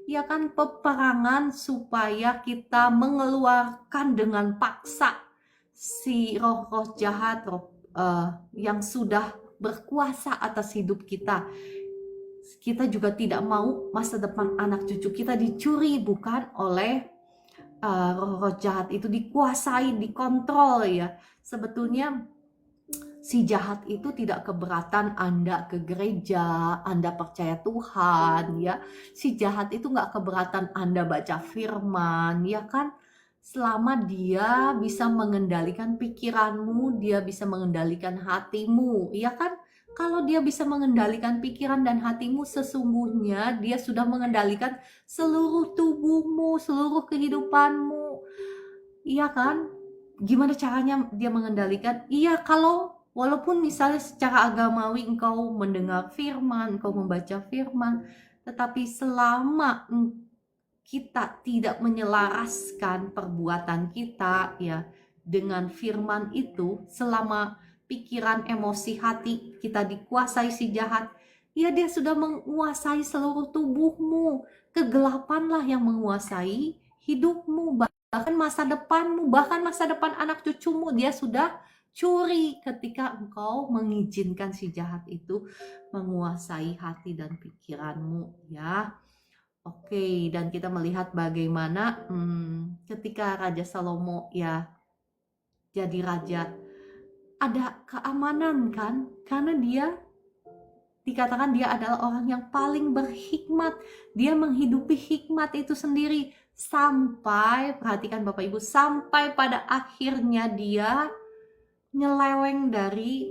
S1: Ya kan, peperangan supaya kita mengeluarkan dengan paksa si roh-roh jahat, yang sudah berkuasa atas hidup kita. Kita juga tidak mau masa depan anak cucu kita dicuri, bukan, oleh roh-roh jahat itu, dikuasai, dikontrol ya. Sebetulnya si jahat itu tidak keberatan Anda ke gereja, Anda percaya Tuhan ya. Si jahat itu nggak keberatan Anda baca firman ya kan. Selama dia bisa mengendalikan pikiranmu, dia bisa mengendalikan hatimu ya kan. Kalau dia bisa mengendalikan pikiran dan hatimu, sesungguhnya dia sudah mengendalikan seluruh tubuhmu, seluruh kehidupanmu. Iya kan? Gimana caranya dia mengendalikan? Iya, kalau walaupun misalnya secara agamawi engkau mendengar firman, engkau membaca firman, tetapi selama kita tidak menyelaraskan perbuatan kita ya dengan firman itu, selama pikiran, emosi, hati kita dikuasai si jahat, ya dia sudah menguasai seluruh tubuhmu. Kegelapanlah yang menguasai hidupmu, bahkan masa depanmu, bahkan masa depan anak cucumu, dia sudah curi ketika engkau mengizinkan si jahat itu menguasai hati dan pikiranmu ya. Oke, dan kita melihat bagaimana ketika Raja Salomo ya jadi raja, ada keamanan kan, karena dia dikatakan dia adalah orang yang paling berhikmat. Dia menghidupi hikmat itu sendiri sampai, perhatikan Bapak Ibu, sampai pada akhirnya dia nyeleweng dari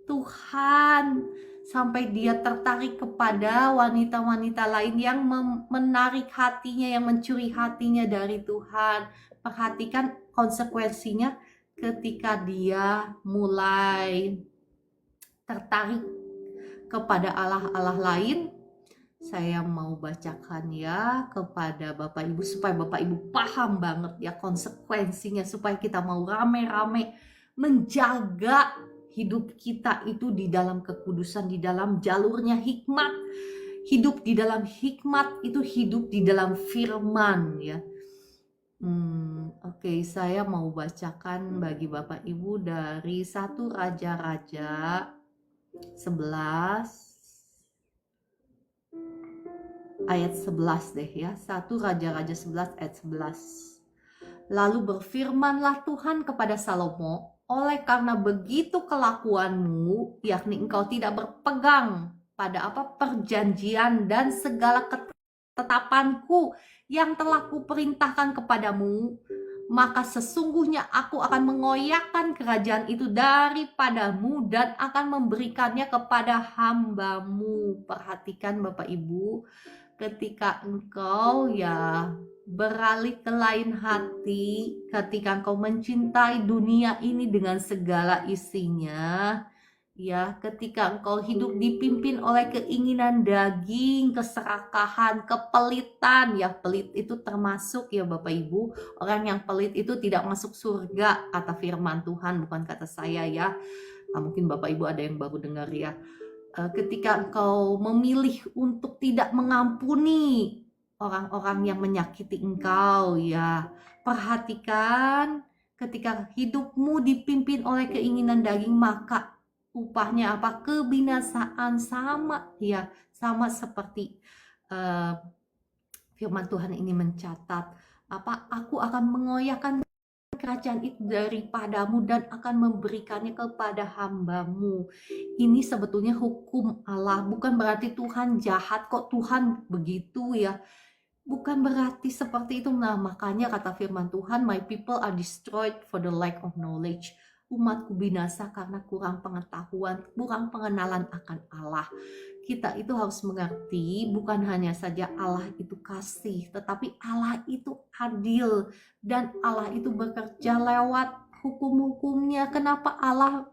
S1: Tuhan, sampai dia tertarik kepada wanita-wanita lain yang menarik hatinya, yang mencuri hatinya dari Tuhan. Perhatikan konsekuensinya ketika dia mulai tertarik kepada Allah-Allah lain. Saya mau bacakan ya kepada Bapak Ibu supaya Bapak Ibu paham banget ya konsekuensinya, supaya kita mau rame-rame menjaga hidup kita itu di dalam kekudusan, di dalam jalurnya hikmat. Hidup di dalam hikmat itu hidup di dalam firman ya. Oke, saya mau bacakan bagi Bapak Ibu dari 1 Raja-Raja 11 ayat 11 deh ya. 1 Raja-Raja 11 ayat 11. Lalu berfirmanlah Tuhan kepada Salomo, oleh karena begitu kelakuanmu, yakni engkau tidak berpegang pada perjanjian dan segala ketetapanku yang telah kuperintahkan kepadamu, maka sesungguhnya aku akan mengoyakkan kerajaan itu daripadamu dan akan memberikannya kepada hambamu. Perhatikan Bapak Ibu, ketika engkau ya beralih ke lain hati, ketika engkau mencintai dunia ini dengan segala isinya, ya, ketika engkau hidup dipimpin oleh keinginan daging, keserakahan, kepelitan, ya pelit itu termasuk ya Bapak Ibu, orang yang pelit itu tidak masuk surga, kata firman Tuhan, bukan kata saya ya. Mungkin Bapak Ibu ada yang baru dengar ya. Ketika engkau memilih untuk tidak mengampuni orang-orang yang menyakiti engkau ya, perhatikan ketika hidupmu dipimpin oleh keinginan daging, maka upahnya apa? Kebinasaan. Sama ya, sama seperti firman Tuhan ini mencatat aku akan mengoyakkan kerajaan itu daripadamu dan akan memberikannya kepada hambamu. Ini sebetulnya hukum Allah, bukan berarti Tuhan jahat kok, Tuhan begitu ya. Bukan berarti seperti itu. Nah, makanya kata firman Tuhan, my people are destroyed for the lack of knowledge. Umatku binasa karena kurang pengetahuan, kurang pengenalan akan Allah. Kita itu harus mengerti, bukan hanya saja Allah itu kasih, tetapi Allah itu adil dan Allah itu bekerja lewat hukum-hukumnya. Kenapa Allah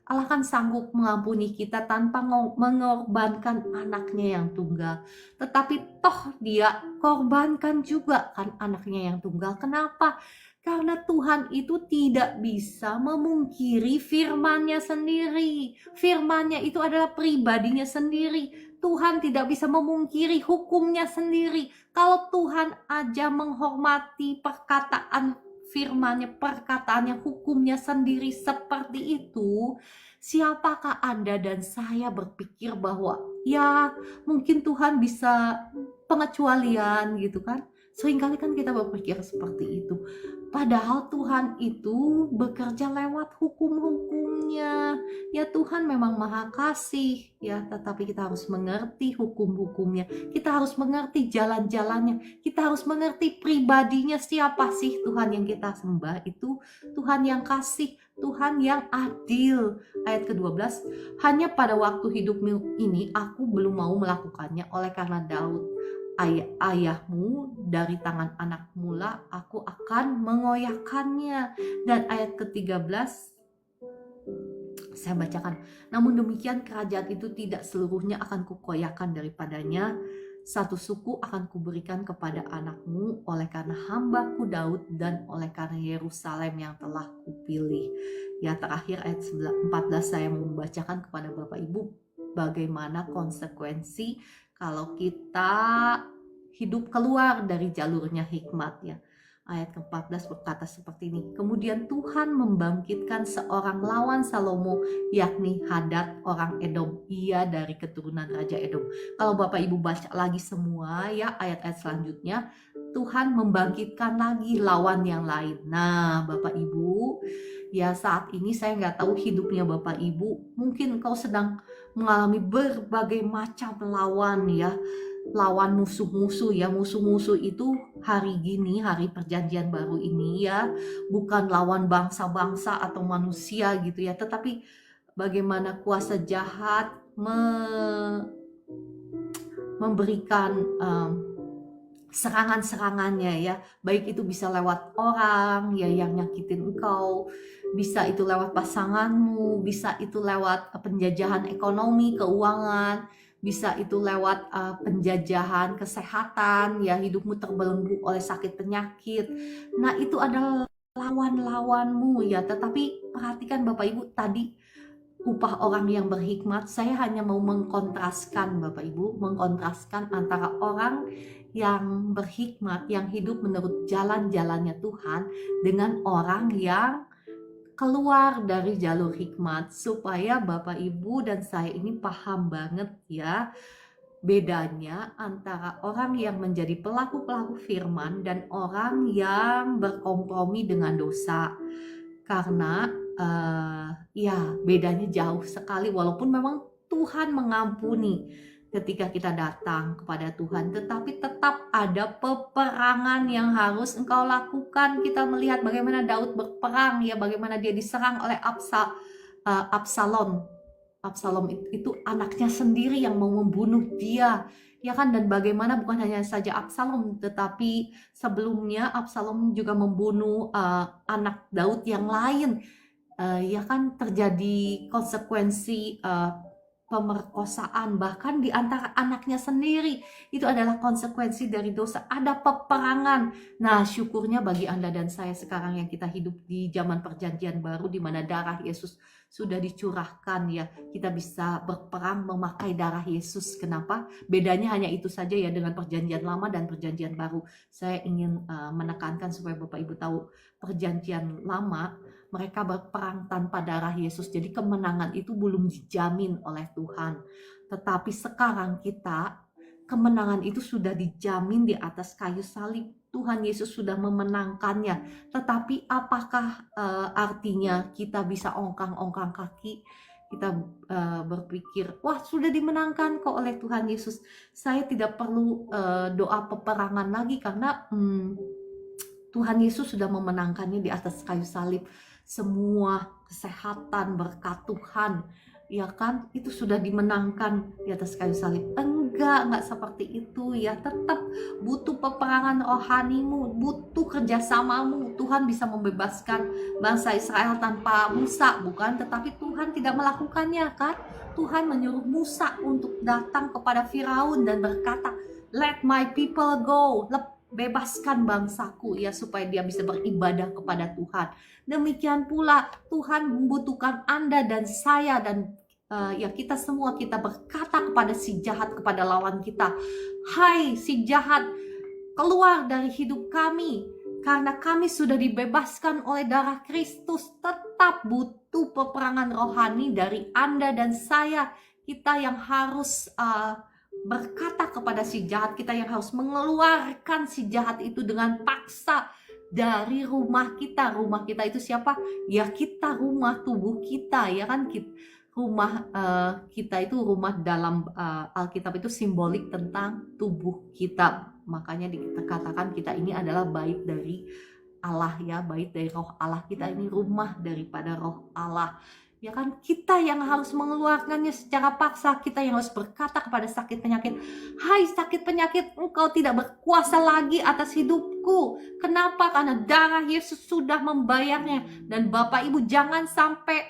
S1: Allah kan sanggup mengampuni kita tanpa mengorbankan anaknya yang tunggal. Tetapi toh dia korbankan juga kan anaknya yang tunggal. Kenapa? Karena Tuhan itu tidak bisa memungkiri firman-Nya sendiri. Firman-Nya itu adalah pribadinya sendiri. Tuhan tidak bisa memungkiri hukumnya sendiri. Kalau Tuhan aja menghormati perkataan firman-Nya, perkataannya, hukumnya sendiri seperti itu, siapakah Anda dan saya berpikir bahwa ya mungkin Tuhan bisa pengecualian gitu kan? Seringkali kan kita berpikir seperti itu. Padahal Tuhan itu bekerja lewat hukum-hukumnya. Ya Tuhan memang maha kasih ya, tetapi kita harus mengerti hukum-hukumnya. Kita harus mengerti jalan-jalannya. Kita harus mengerti pribadinya, siapa sih Tuhan yang kita sembah itu. Tuhan yang kasih, Tuhan yang adil. Ayat ke-12, hanya pada waktu hidupmu ini aku belum mau melakukannya, oleh karena Daud ayahmu dari tangan anakmu lah aku akan mengoyakkannya. Dan ayat ke-13 saya bacakan, namun demikian kerajaan itu tidak seluruhnya akan kukoyakkan daripadanya, satu suku akan kuberikan kepada anakmu oleh karena hambaku Daud dan oleh karena Yerusalem yang telah kupilih. Ya, terakhir ayat 14 saya mau membacakan kepada Bapak Ibu bagaimana konsekuensi kalau kita hidup keluar dari jalurnya hikmat ya. Ayat ke-14 berkata seperti ini. Kemudian Tuhan membangkitkan seorang lawan Salomo, yakni Hadad orang Edom. Ia dari keturunan Raja Edom. Kalau Bapak Ibu baca lagi semua ya ayat-ayat selanjutnya, Tuhan membangkitkan lagi lawan yang lain. Nah Bapak Ibu, ya saat ini saya nggak tahu hidupnya Bapak Ibu. Mungkin engkau sedang mengalami berbagai macam lawan ya. Lawan musuh-musuh ya, musuh-musuh itu hari gini, hari perjanjian baru ini ya, bukan lawan bangsa-bangsa atau manusia gitu ya, tetapi bagaimana kuasa jahat memberikan serangan-serangannya ya, baik itu bisa lewat orang ya yang nyakitin engkau, bisa itu lewat pasanganmu, bisa itu lewat penjajahan ekonomi, keuangan, bisa itu lewat penjajahan kesehatan ya, hidupmu terbelenggu oleh sakit penyakit. Nah itu adalah lawan-lawanmu ya, tetapi perhatikan Bapak Ibu tadi upah orang yang berhikmat. Saya hanya mau mengkontraskan Bapak Ibu, mengkontraskan antara orang yang berhikmat, yang hidup menurut jalan-jalannya Tuhan, dengan orang yang keluar dari jalur hikmat, supaya Bapak Ibu dan saya ini paham banget ya bedanya antara orang yang menjadi pelaku-pelaku firman dan orang yang berkompromi dengan dosa. Karena ya bedanya jauh sekali, walaupun memang Tuhan mengampuni ketika kita datang kepada Tuhan, tetapi tetap ada peperangan yang harus engkau lakukan. Kita melihat bagaimana Daud berperang ya, bagaimana dia diserang oleh Absalom. Absalom itu anaknya sendiri yang mau membunuh dia, ya kan? Dan bagaimana bukan hanya saja Absalom, tetapi sebelumnya Absalom juga membunuh anak Daud yang lain, ya kan? Terjadi konsekuensi pemerkosaan bahkan di antara anaknya sendiri. Itu adalah konsekuensi dari dosa. Ada peperangan. Nah, syukurnya bagi Anda dan saya sekarang yang kita hidup di zaman perjanjian baru, di mana darah Yesus sudah dicurahkan ya, kita bisa berperang memakai darah Yesus. Kenapa? Bedanya hanya itu saja ya dengan perjanjian lama dan perjanjian baru. Saya ingin menekankan supaya Bapak Ibu tahu, perjanjian lama mereka berperang tanpa darah Yesus. Jadi kemenangan itu belum dijamin oleh Tuhan. Tetapi sekarang kita, kemenangan itu sudah dijamin di atas kayu salib. Tuhan Yesus sudah memenangkannya. Tetapi apakah artinya kita bisa ongkang-ongkang kaki? Kita berpikir, wah sudah dimenangkan kok oleh Tuhan Yesus. Saya tidak perlu doa peperangan lagi karena Tuhan Yesus sudah memenangkannya di atas kayu salib. Semua kesehatan, berkat Tuhan, ya kan, itu sudah dimenangkan di atas kayu salib. Enggak seperti itu ya. Tetap butuh peperangan rohanimu, butuh kerjasamamu. Tuhan bisa membebaskan bangsa Israel tanpa Musa, bukan? Tetapi Tuhan tidak melakukannya kan. Tuhan menyuruh Musa untuk datang kepada Firaun dan berkata, "Let my people go." Bebaskan bangsaku ya, supaya dia bisa beribadah kepada Tuhan. Demikian pula Tuhan membutuhkan Anda dan saya dan ya kita semua. Kita berkata kepada si jahat, kepada lawan kita, "Hai si jahat, keluar dari hidup kami, karena kami sudah dibebaskan oleh darah Kristus." Tetap butuh peperangan rohani dari Anda dan saya. Kita yang harus berkata kepada si jahat, kita yang harus mengeluarkan si jahat itu dengan paksa dari rumah kita. Rumah kita itu siapa? Ya kita, rumah tubuh kita, ya kan? Rumah kita itu, rumah dalam Alkitab itu simbolik tentang tubuh kita. Makanya dikatakan kita ini adalah bait dari Allah ya, bait dari roh Allah. Kita ini rumah daripada roh Allah. Ya kan, kita yang harus mengeluarkannya secara paksa. Kita yang harus berkata kepada sakit penyakit, "Hai sakit penyakit, engkau tidak berkuasa lagi atas hidupku." Kenapa? Karena darah Yesus sudah membayarnya. Dan Bapak Ibu jangan sampai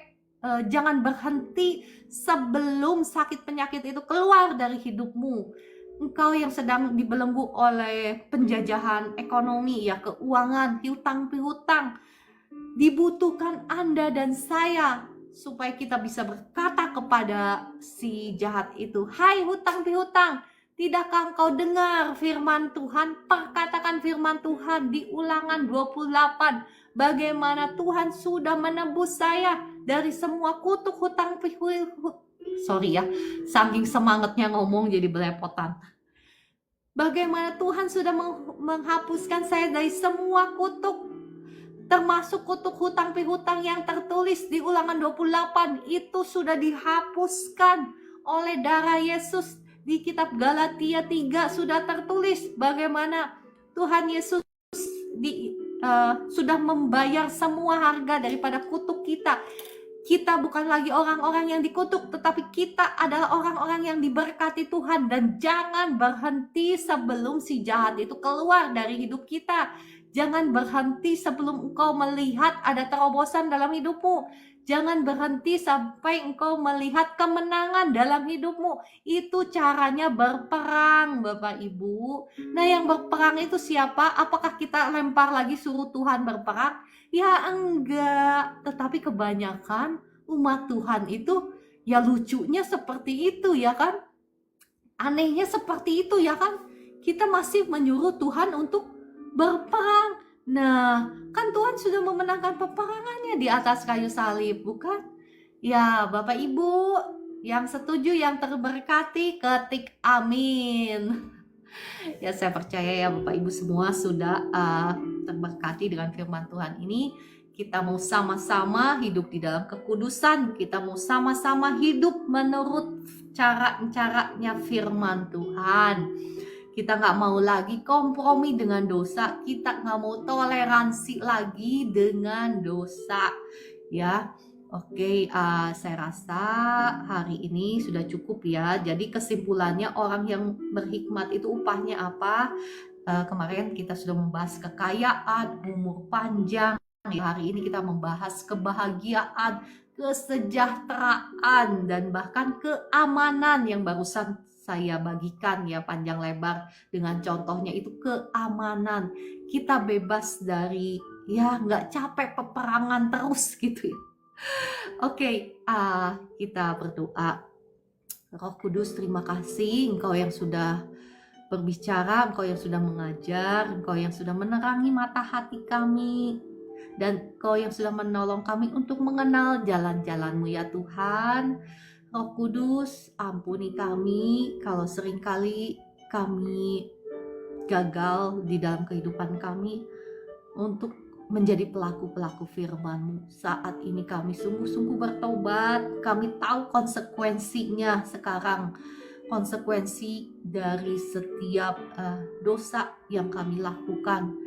S1: jangan berhenti sebelum sakit penyakit itu keluar dari hidupmu. Engkau yang sedang dibelenggu oleh penjajahan ekonomi ya, keuangan, hutang piutang, dibutuhkan Anda dan saya supaya kita bisa berkata kepada si jahat itu, "Hai hutang pihutang, tidakkah engkau dengar firman Tuhan?" Perkatakan firman Tuhan di Ulangan 28, bagaimana Tuhan sudah menebus saya dari semua kutuk hutang pihutang. Sorry ya, saking semangatnya ngomong jadi belepotan. Bagaimana Tuhan sudah menghapuskan saya dari semua kutuk, termasuk kutuk hutang pihutang yang tertulis di Ulangan 28. Itu sudah dihapuskan oleh darah Yesus. Di kitab Galatia 3 sudah tertulis bagaimana Tuhan Yesus sudah membayar semua harga daripada kutuk kita. Kita bukan lagi orang-orang yang dikutuk, tetapi kita adalah orang-orang yang diberkati Tuhan. Dan jangan berhenti sebelum si jahat itu keluar dari hidup kita. Jangan berhenti sebelum engkau melihat ada terobosan dalam hidupmu. Jangan berhenti sampai engkau melihat kemenangan dalam hidupmu. Itu caranya berperang, Bapak Ibu. Nah, yang berperang itu siapa? Apakah kita lempar lagi suruh Tuhan berperang? Ya enggak. Tetapi kebanyakan
S2: umat Tuhan itu ya lucunya seperti itu ya kan, anehnya seperti itu ya kan, kita masih menyuruh Tuhan untuk berperang. Nah, kan Tuhan sudah memenangkan peperangannya di atas kayu salib, bukan? Ya, Bapak Ibu yang setuju, yang terberkati, ketik amin. Ya, saya percaya ya Bapak Ibu semua sudah terberkati dengan firman Tuhan ini. Kita mau sama-sama hidup di dalam kekudusan, kita mau sama-sama hidup menurut cara-caranya firman Tuhan. Kita nggak mau lagi kompromi dengan dosa, kita nggak mau toleransi lagi dengan dosa, ya. Oke, saya rasa hari ini sudah cukup ya. Jadi kesimpulannya, orang yang berhikmat itu upahnya apa? Kemarin kita sudah membahas kekayaan, umur panjang. Hari ini kita membahas kebahagiaan, kesejahteraan, dan bahkan keamanan yang barusan saya bagikan ya panjang lebar dengan contohnya itu keamanan. Kita bebas dari ya nggak capek peperangan terus gitu ya. Oke, kita berdoa. Roh Kudus, terima kasih Engkau yang sudah berbicara, Engkau yang sudah mengajar, Engkau yang sudah menerangi mata hati kami, dan Engkau yang sudah menolong kami untuk mengenal jalan-jalan-Mu ya Tuhan. Roh Kudus, ampuni kami kalau seringkali kami gagal di dalam kehidupan kami untuk menjadi pelaku-pelaku firman-Mu. Saat ini kami sungguh-sungguh bertobat, kami tahu konsekuensinya sekarang, konsekuensi dari setiap dosa yang kami lakukan.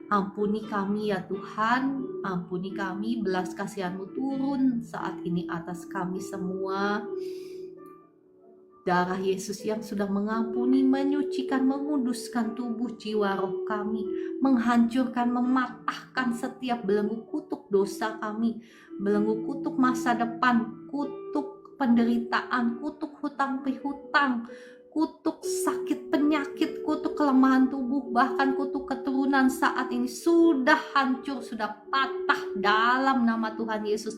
S2: Ampuni kami ya Tuhan, ampuni kami, belas kasihan-Mu turun saat ini atas kami semua. Darah Yesus yang sudah mengampuni, menyucikan, menguduskan tubuh, jiwa, roh kami, menghancurkan, mematahkan setiap belenggu kutuk dosa kami, belenggu kutuk masa depan, kutuk penderitaan, kutuk hutang pihutang, kutuk sakit penyakit, kutuk kelemahan tubuh, bahkan kutuk keturunan saat ini sudah hancur, sudah patah dalam nama Tuhan Yesus.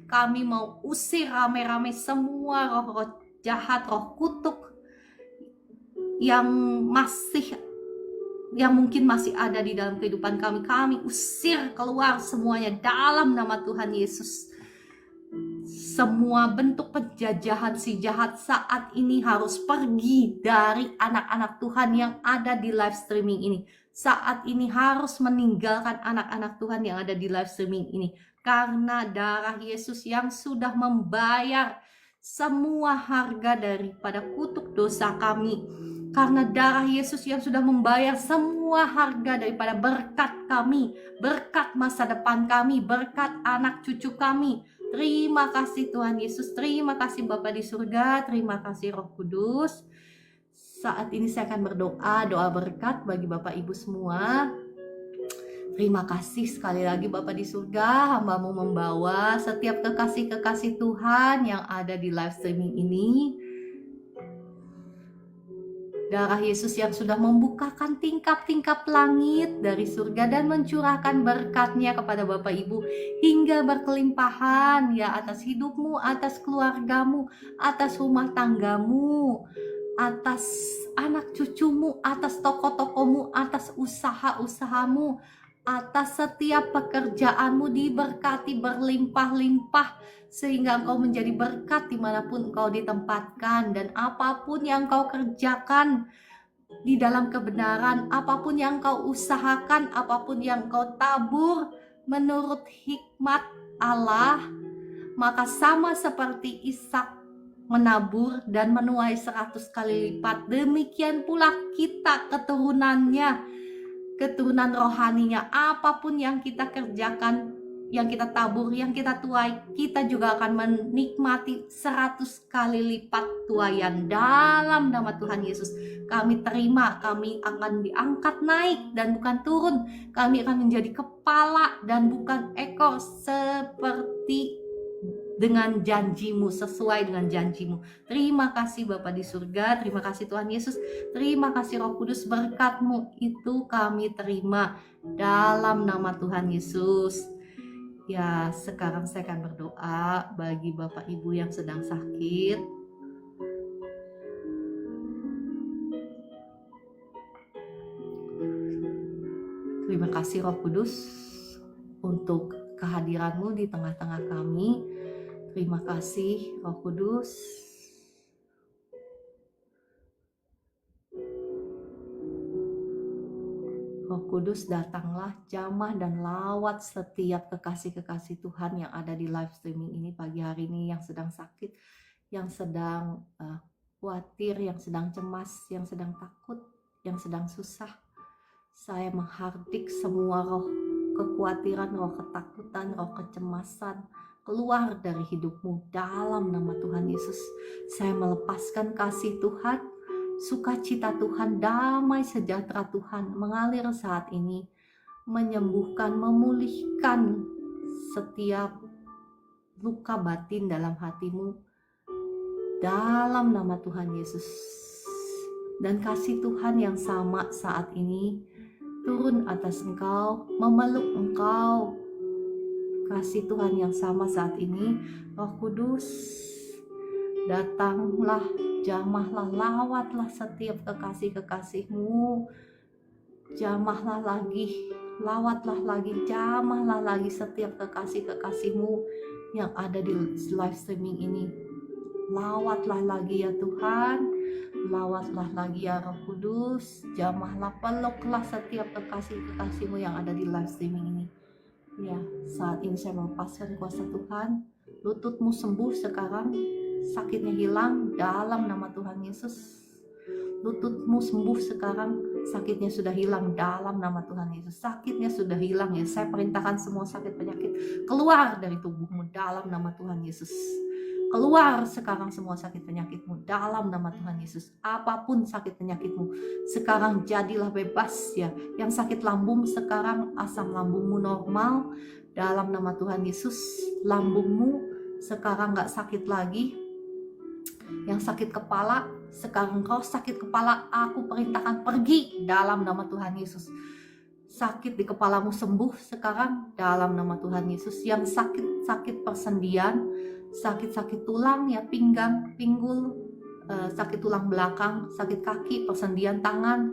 S2: Kami mau usir rame-rame semua roh-roh jahat, roh kutuk yang mungkin masih ada di dalam kehidupan kami. Kami usir keluar semuanya dalam nama Tuhan Yesus. Semua bentuk penjajahan si jahat saat ini harus pergi dari anak-anak Tuhan yang ada di live streaming ini. Saat ini harus meninggalkan anak-anak Tuhan yang ada di live streaming ini, karena darah Yesus yang sudah membayar semua harga daripada kutuk dosa kami, karena darah Yesus yang sudah membayar semua harga daripada berkat kami, berkat masa depan kami, berkat anak cucu kami. Terima kasih Tuhan Yesus, terima kasih Bapa di surga, terima kasih Roh Kudus. Saat ini saya akan berdoa, doa berkat bagi Bapak Ibu semua. Terima kasih sekali lagi Bapa di surga, hamba-Mu membawa setiap kekasih-kekasih Tuhan yang ada di live streaming ini. Darah Yesus yang sudah membukakan tingkap-tingkap langit dari surga dan mencurahkan berkat-Nya kepada Bapak Ibu hingga berkelimpahan ya atas hidupmu, atas keluargamu, atas rumah tanggamu, atas anak cucumu, atas toko-tokomu, atas usaha-usahamu, atas setiap pekerjaanmu diberkati berlimpah-limpah, sehingga engkau menjadi berkat dimanapun engkau ditempatkan, dan apapun yang engkau kerjakan di dalam kebenaran, apapun yang engkau usahakan, apapun yang engkau tabur menurut hikmat Allah, maka sama seperti Ishak menabur dan menuai 100 kali lipat, demikian pula kita keturunannya, keturunan rohaninya. Apapun yang kita kerjakan, yang kita tabur, yang kita tuai, kita juga akan menikmati 100 kali lipat tuaian dalam nama Tuhan Yesus. Kami terima, kami akan diangkat naik dan bukan turun. Kami akan menjadi kepala dan bukan ekor, seperti dengan janji-Mu, sesuai dengan janji-Mu. Terima kasih Bapa di surga, terima kasih Tuhan Yesus, terima kasih Roh Kudus, berkat-Mu itu kami terima dalam nama Tuhan Yesus.
S1: Ya, sekarang saya akan berdoa bagi Bapak Ibu yang sedang sakit. Terima kasih Roh Kudus untuk kehadiran-Mu di tengah-tengah kami. Terima kasih Roh Kudus. Roh Kudus, datanglah, jamah dan lawat setiap kekasih-kekasih Tuhan yang ada di live streaming ini pagi hari ini, yang sedang sakit, yang sedang khawatir, yang sedang cemas, yang sedang takut, yang sedang susah. Saya menghardik semua roh kekhawatiran, roh ketakutan, roh kecemasan keluar dari hidupmu dalam nama Tuhan Yesus. Saya melepaskan kasih Tuhan, sukacita Tuhan, damai sejahtera Tuhan mengalir saat ini, menyembuhkan, memulihkan setiap luka batin dalam hatimu dalam nama Tuhan Yesus. Dan kasih Tuhan yang sama saat ini turun atas engkau, memeluk engkau. Kasih Tuhan yang sama saat ini, Roh Kudus, datanglah, jamahlah, lawatlah setiap kekasih-kekasih-Mu. Jamahlah lagi, lawatlah lagi, jamahlah lagi setiap kekasih-kekasih-Mu yang ada di live streaming ini. Lawatlah lagi ya Tuhan, lawatlah lagi ya Roh Kudus, jamahlah, peluklah setiap kekasih-kekasih-Mu yang ada di live streaming ini. Ya, saat ini saya melepaskan kuasa Tuhan. Lututmu sembuh sekarang, sakitnya hilang dalam nama Tuhan Yesus. Lututmu sembuh sekarang, sakitnya sudah hilang dalam nama Tuhan Yesus. Sakitnya sudah hilang ya. Saya perintahkan semua sakit penyakit keluar dari tubuhmu dalam nama Tuhan Yesus. Keluar sekarang semua sakit penyakitmu dalam nama Tuhan Yesus. Apapun sakit penyakitmu, sekarang jadilah bebas ya. Yang sakit lambung sekarang asam lambungmu normal dalam nama Tuhan Yesus. Lambungmu sekarang gak sakit lagi. Yang sakit kepala, sekarang kau sakit kepala, aku perintahkan pergi dalam nama Tuhan Yesus. Sakit di kepalamu sembuh sekarang dalam nama Tuhan Yesus. Yang sakit persendian, sakit tulang ya, pinggang, pinggul, sakit tulang belakang, sakit kaki, persendian tangan,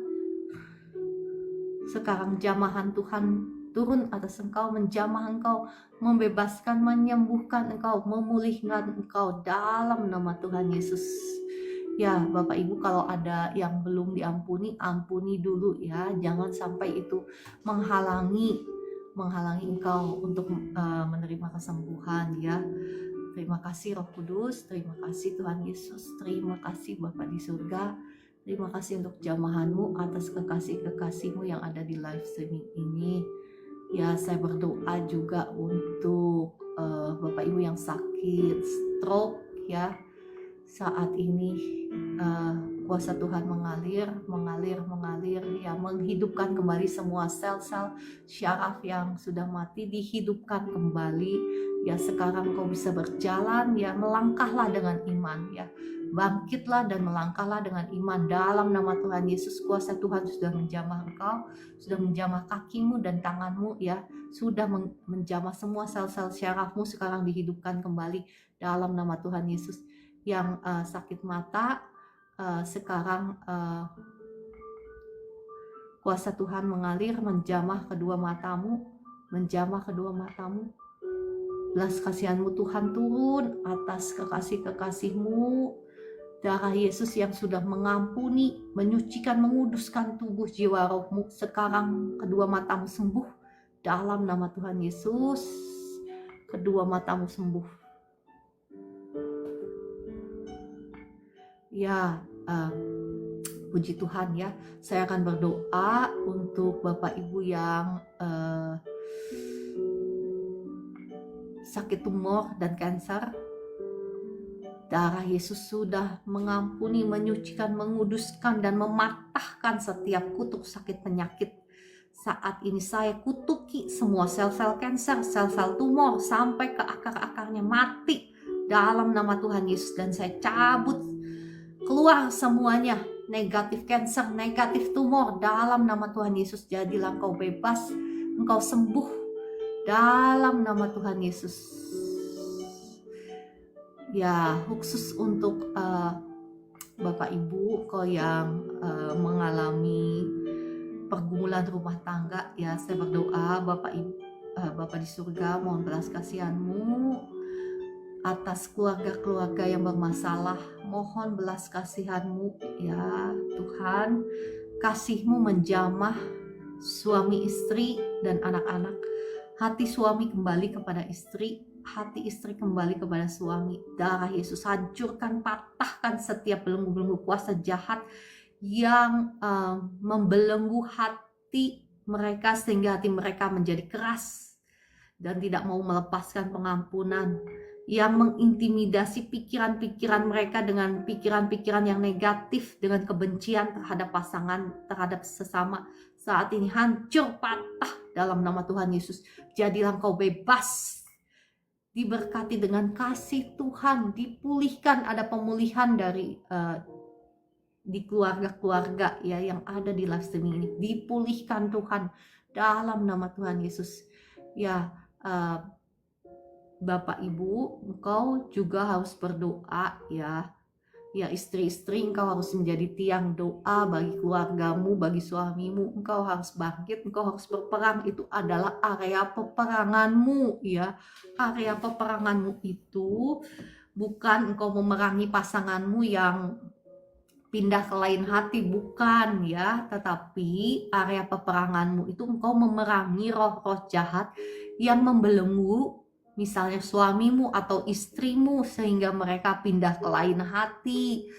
S1: sekarang jamahan Tuhan turun atas engkau, menjamah engkau, membebaskan, menyembuhkan engkau, memulihkan engkau dalam nama Tuhan Yesus. Ya Bapak Ibu, kalau ada yang belum diampuni, ampuni dulu ya, jangan sampai itu menghalangi engkau untuk menerima kesembuhan ya. Terima kasih Roh Kudus, terima kasih Tuhan Yesus, terima kasih Bapa di surga, terima kasih untuk jamahanmu atas kekasih-kekasihmu yang ada di live streaming ini. Ya, saya berdoa juga untuk Bapak Ibu yang sakit stroke ya. Saat ini kuasa Tuhan mengalir ya, menghidupkan kembali semua sel-sel syaraf yang sudah mati, dihidupkan kembali ya. Sekarang kau bisa berjalan ya, melangkahlah dengan iman ya, bangkitlah dan melangkahlah dengan iman dalam nama Tuhan Yesus. Kuasa Tuhan sudah menjamah engkau, sudah menjamah kakimu dan tanganmu ya, sudah menjamah semua sel-sel syarafmu, sekarang dihidupkan kembali dalam nama Tuhan Yesus. Yang sakit mata, sekarang kuasa Tuhan mengalir, menjamah kedua matamu, belas kasihanmu Tuhan turun atas kekasih-kekasihmu. Darah Yesus yang sudah mengampuni, menyucikan, menguduskan tubuh, jiwa, rohmu, sekarang kedua matamu sembuh dalam nama Tuhan Yesus. Kedua matamu sembuh ya. Puji Tuhan ya. Saya akan berdoa untuk Bapak Ibu yang sakit tumor dan kanker. Darah Yesus sudah mengampuni, menyucikan, menguduskan, dan mematahkan setiap kutuk sakit penyakit. Saat ini saya kutuki semua sel-sel kanker, sel-sel tumor sampai ke akar-akarnya, mati dalam nama Tuhan Yesus. Dan saya cabut keluar semuanya, negatif kanker, negatif tumor dalam nama Tuhan Yesus. Jadilah engkau bebas, engkau sembuh
S2: dalam nama Tuhan Yesus. Ya, khusus untuk Bapak Ibu kau yang mengalami pergumulan rumah tangga, ya saya berdoa Bapak Ibu, Bapak di surga, mohon belas kasihan-Mu atas keluarga-keluarga yang bermasalah. Mohon belas kasihan-Mu ya Tuhan, kasih-Mu menjamah suami istri dan anak-anak. Hati suami kembali kepada istri, hati istri kembali kepada suami. Darah Yesus hancurkan, patahkan setiap belenggu-belenggu kuasa jahat yang membelenggu hati mereka sehingga hati mereka menjadi keras dan tidak mau melepaskan pengampunan, yang mengintimidasi pikiran-pikiran mereka dengan pikiran-pikiran yang negatif, dengan kebencian terhadap pasangan, terhadap sesama. Saat ini hancur, patah dalam nama Tuhan Yesus. Jadilah engkau bebas, diberkati dengan kasih Tuhan, dipulihkan, ada pemulihan dari di keluarga-keluarga ya yang ada di live streaming ini, dipulihkan Tuhan dalam nama Tuhan Yesus. Ya, Bapak Ibu, engkau juga harus berdoa ya. Ya istri-istri, engkau harus menjadi tiang doa bagi keluargamu, bagi suamimu. Engkau harus bangkit, engkau harus berperang. Itu adalah area peperanganmu ya. Area peperanganmu itu bukan engkau memerangi pasanganmu yang pindah ke lain hati, bukan ya. Tetapi area peperanganmu itu engkau memerangi roh-roh jahat yang membelenggu misalnya suamimu atau istrimu sehingga mereka pindah ke lain hati.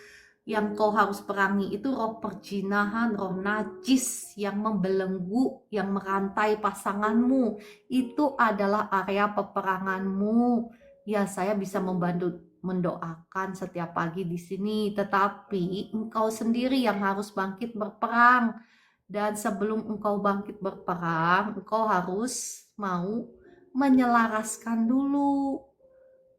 S2: Yang kau harus perangi itu roh perjinahan, roh najis yang membelenggu, yang merantai pasanganmu. Itu adalah area peperanganmu. Ya, saya bisa membantu mendoakan setiap pagi di sini, tetapi engkau sendiri yang harus bangkit berperang. Dan sebelum engkau bangkit berperang, engkau harus mau menyelaraskan dulu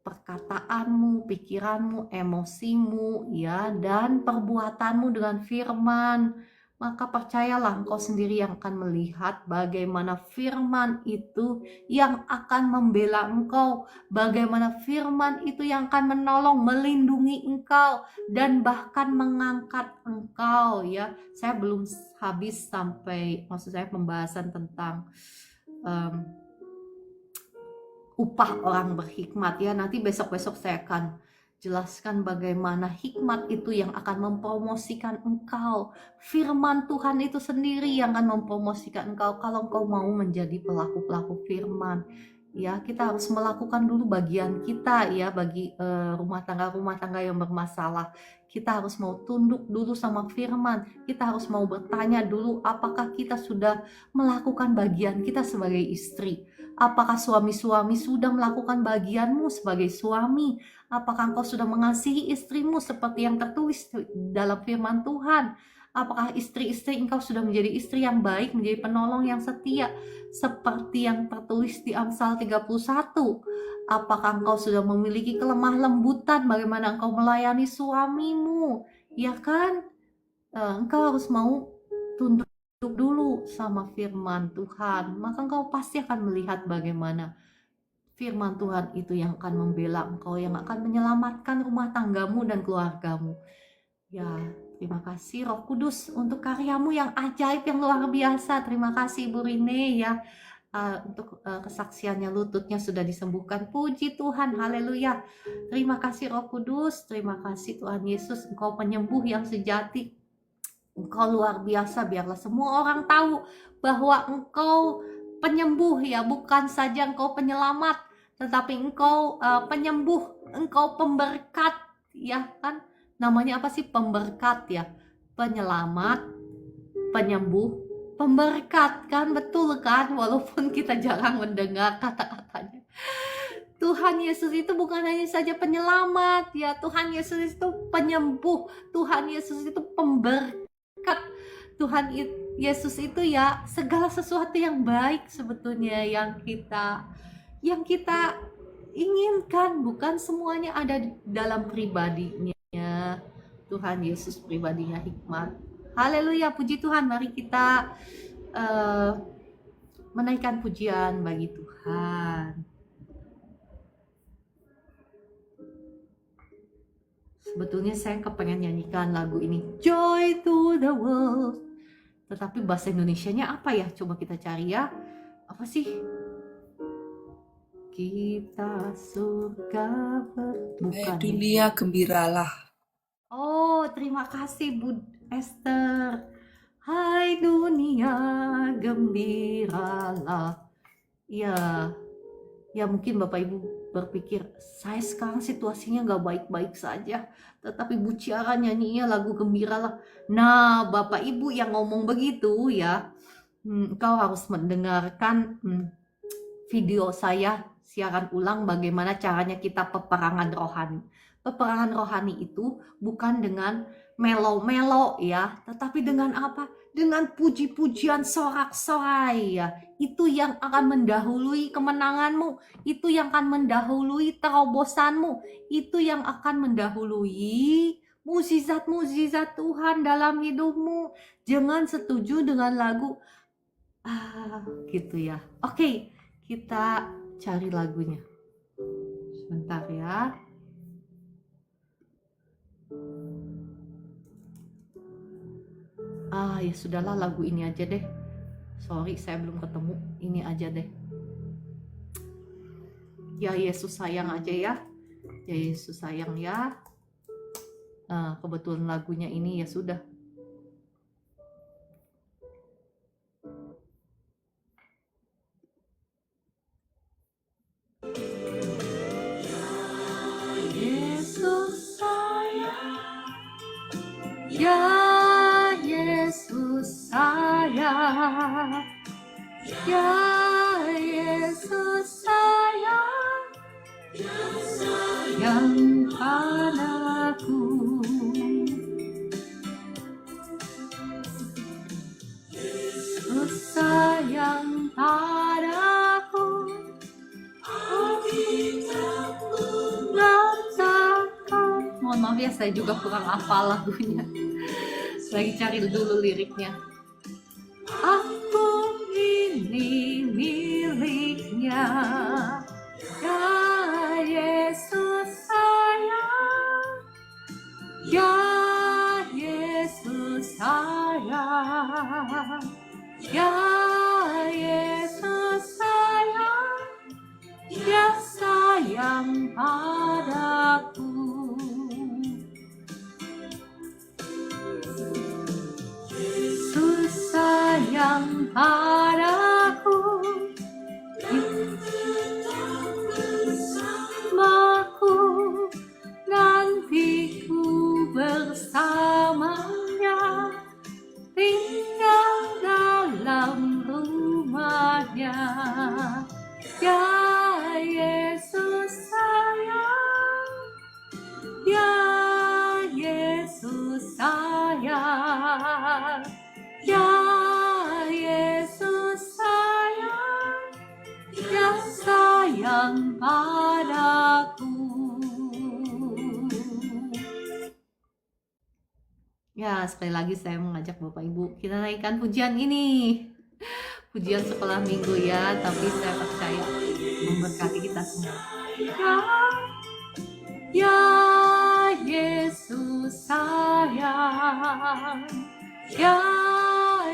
S2: perkataanmu, pikiranmu, emosimu, ya, dan perbuatanmu dengan firman. Maka percayalah engkau sendiri yang akan melihat bagaimana firman itu yang akan membela engkau, bagaimana firman itu yang akan menolong, melindungi engkau, dan bahkan mengangkat engkau, ya. Saya belum habis sampai, maksud saya pembahasan tentang upah orang berhikmat ya. Nanti besok-besok saya akan jelaskan bagaimana hikmat itu yang akan mempromosikan engkau. Firman Tuhan itu sendiri yang akan mempromosikan engkau kalau engkau mau menjadi pelaku-pelaku firman. Ya, kita harus melakukan dulu bagian kita ya bagi rumah tangga yang bermasalah. Kita harus mau tunduk dulu sama firman. Kita harus mau bertanya dulu apakah kita sudah melakukan bagian kita sebagai istri. Apakah suami-suami sudah melakukan bagianmu sebagai suami? Apakah engkau sudah mengasihi istrimu seperti yang tertulis dalam firman Tuhan? Apakah istri-istri engkau sudah menjadi istri yang baik, menjadi penolong yang setia seperti yang tertulis di Amsal 31? Apakah engkau sudah memiliki kelemah lembutan bagaimana engkau melayani suamimu? Ya kan? Engkau harus mau tunduk dulu sama firman Tuhan, maka engkau pasti akan melihat bagaimana firman Tuhan itu yang akan membela engkau, yang akan menyelamatkan rumah tanggamu dan keluargamu. Ya, terima kasih Roh Kudus untuk karyamu yang ajaib, yang luar biasa. Terima kasih Ibu Rine ya, untuk kesaksiannya, lututnya sudah disembuhkan. Puji Tuhan, haleluya. Terima kasih Roh Kudus, terima kasih Tuhan Yesus, engkau penyembuh yang sejati. Engkau luar biasa, biarlah semua orang tahu bahwa engkau penyembuh ya, bukan saja engkau penyelamat, tetapi engkau penyembuh, engkau pemberkat ya kan, namanya apa sih pemberkat ya, penyelamat, penyembuh, pemberkat kan, betul kan, walaupun kita jarang mendengar kata-katanya. Tuhan Yesus itu bukan hanya saja penyelamat ya, Tuhan Yesus itu penyembuh, Tuhan Yesus itu pemberkat, Tuhan Yesus itu ya segala sesuatu yang baik sebetulnya yang kita inginkan. Bukan semuanya ada dalam pribadinya Tuhan Yesus, pribadinya hikmat. Haleluya, puji Tuhan. Mari kita menaikkan pujian bagi Tuhan.
S1: Tuhan. Sebetulnya saya kepengen nyanyikan lagu ini, Joy to the World. Tetapi bahasa Indonesianya apa ya? Coba kita cari ya. Apa sih? Kita surga bukan.
S3: Dunia gembiralah.
S1: Oh, terima kasih Bu Esther. Hai dunia gembiralah. Ya mungkin Bapak Ibu berpikir, saya sekarang situasinya gak baik-baik saja. Tetapi Bu Ciara nyanyinya lagu gembiralah. Nah, Bapak Ibu yang ngomong begitu ya, kau harus mendengarkan video saya siaran ulang bagaimana caranya kita peperangan rohani. Peperangan rohani itu bukan dengan melo-melo ya, tetapi dengan apa? Dengan puji-pujian sorak-sorai ya. Itu yang akan mendahului kemenanganmu, itu yang akan mendahului terobosanmu, itu yang akan mendahului mukjizat-mukjizat Tuhan dalam hidupmu. Jangan setuju dengan lagu gitu ya. Oke, kita cari lagunya. Sebentar ya. Ya sudahlah, lagu ini aja deh. Sorry, saya belum ketemu. Ini aja deh. Ya Yesus sayang aja ya. Ya Yesus sayang ya. Kebetulan lagunya ini ya sudah. Yesus sayang. Ya Yesus sayang. Ya Yesus sayang. Sayang padaku. Yesus sayang padaku. Mohon maaf ya, saya juga kurang hafal lagunya. Lagi cari dulu liriknya. Aku ini miliknya, ya Yesus sayang, ya Yesus sayang, ya Yesus sayang, dia sayang padaku. Yesus sayang padaku, bersamaku, nanti ku bersamanya, tinggal dalam rumahnya. Ya Yesus sayang, ya Yesus sayang, ya Yesus sayang, dia sayang padaku. Ya, sekali lagi saya mengajak Bapak Ibu, kita naikkan pujian ini. Pujian sekolah minggu ya, tapi saya percaya memberkati kita semua. Ya Yesus sayang, ya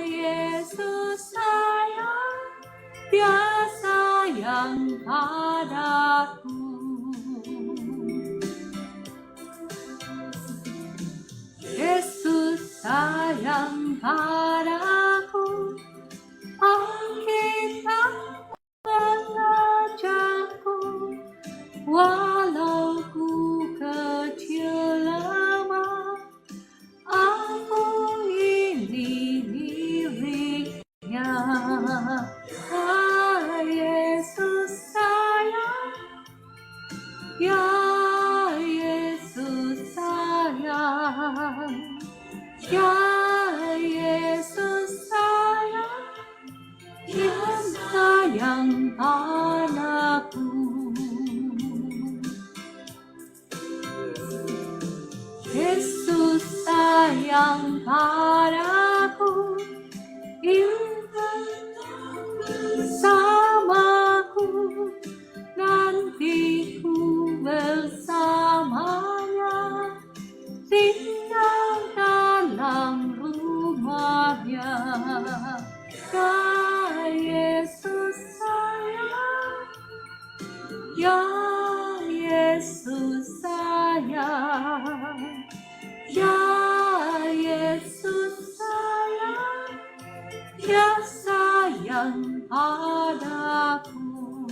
S1: Yesus sayang, dia sayang padaku. Yesus sayang padaku, Alkitab mengajarku, walau ku kecil lemah, aku ini miliknya. Ya Yesus sayang, ya Yesus sayang, ya Yesus sayang, dia sayang padaku. Yesus sayang padaku, ingin bersamaku,
S2: Ya Yesus sayang, ya sayang padaku.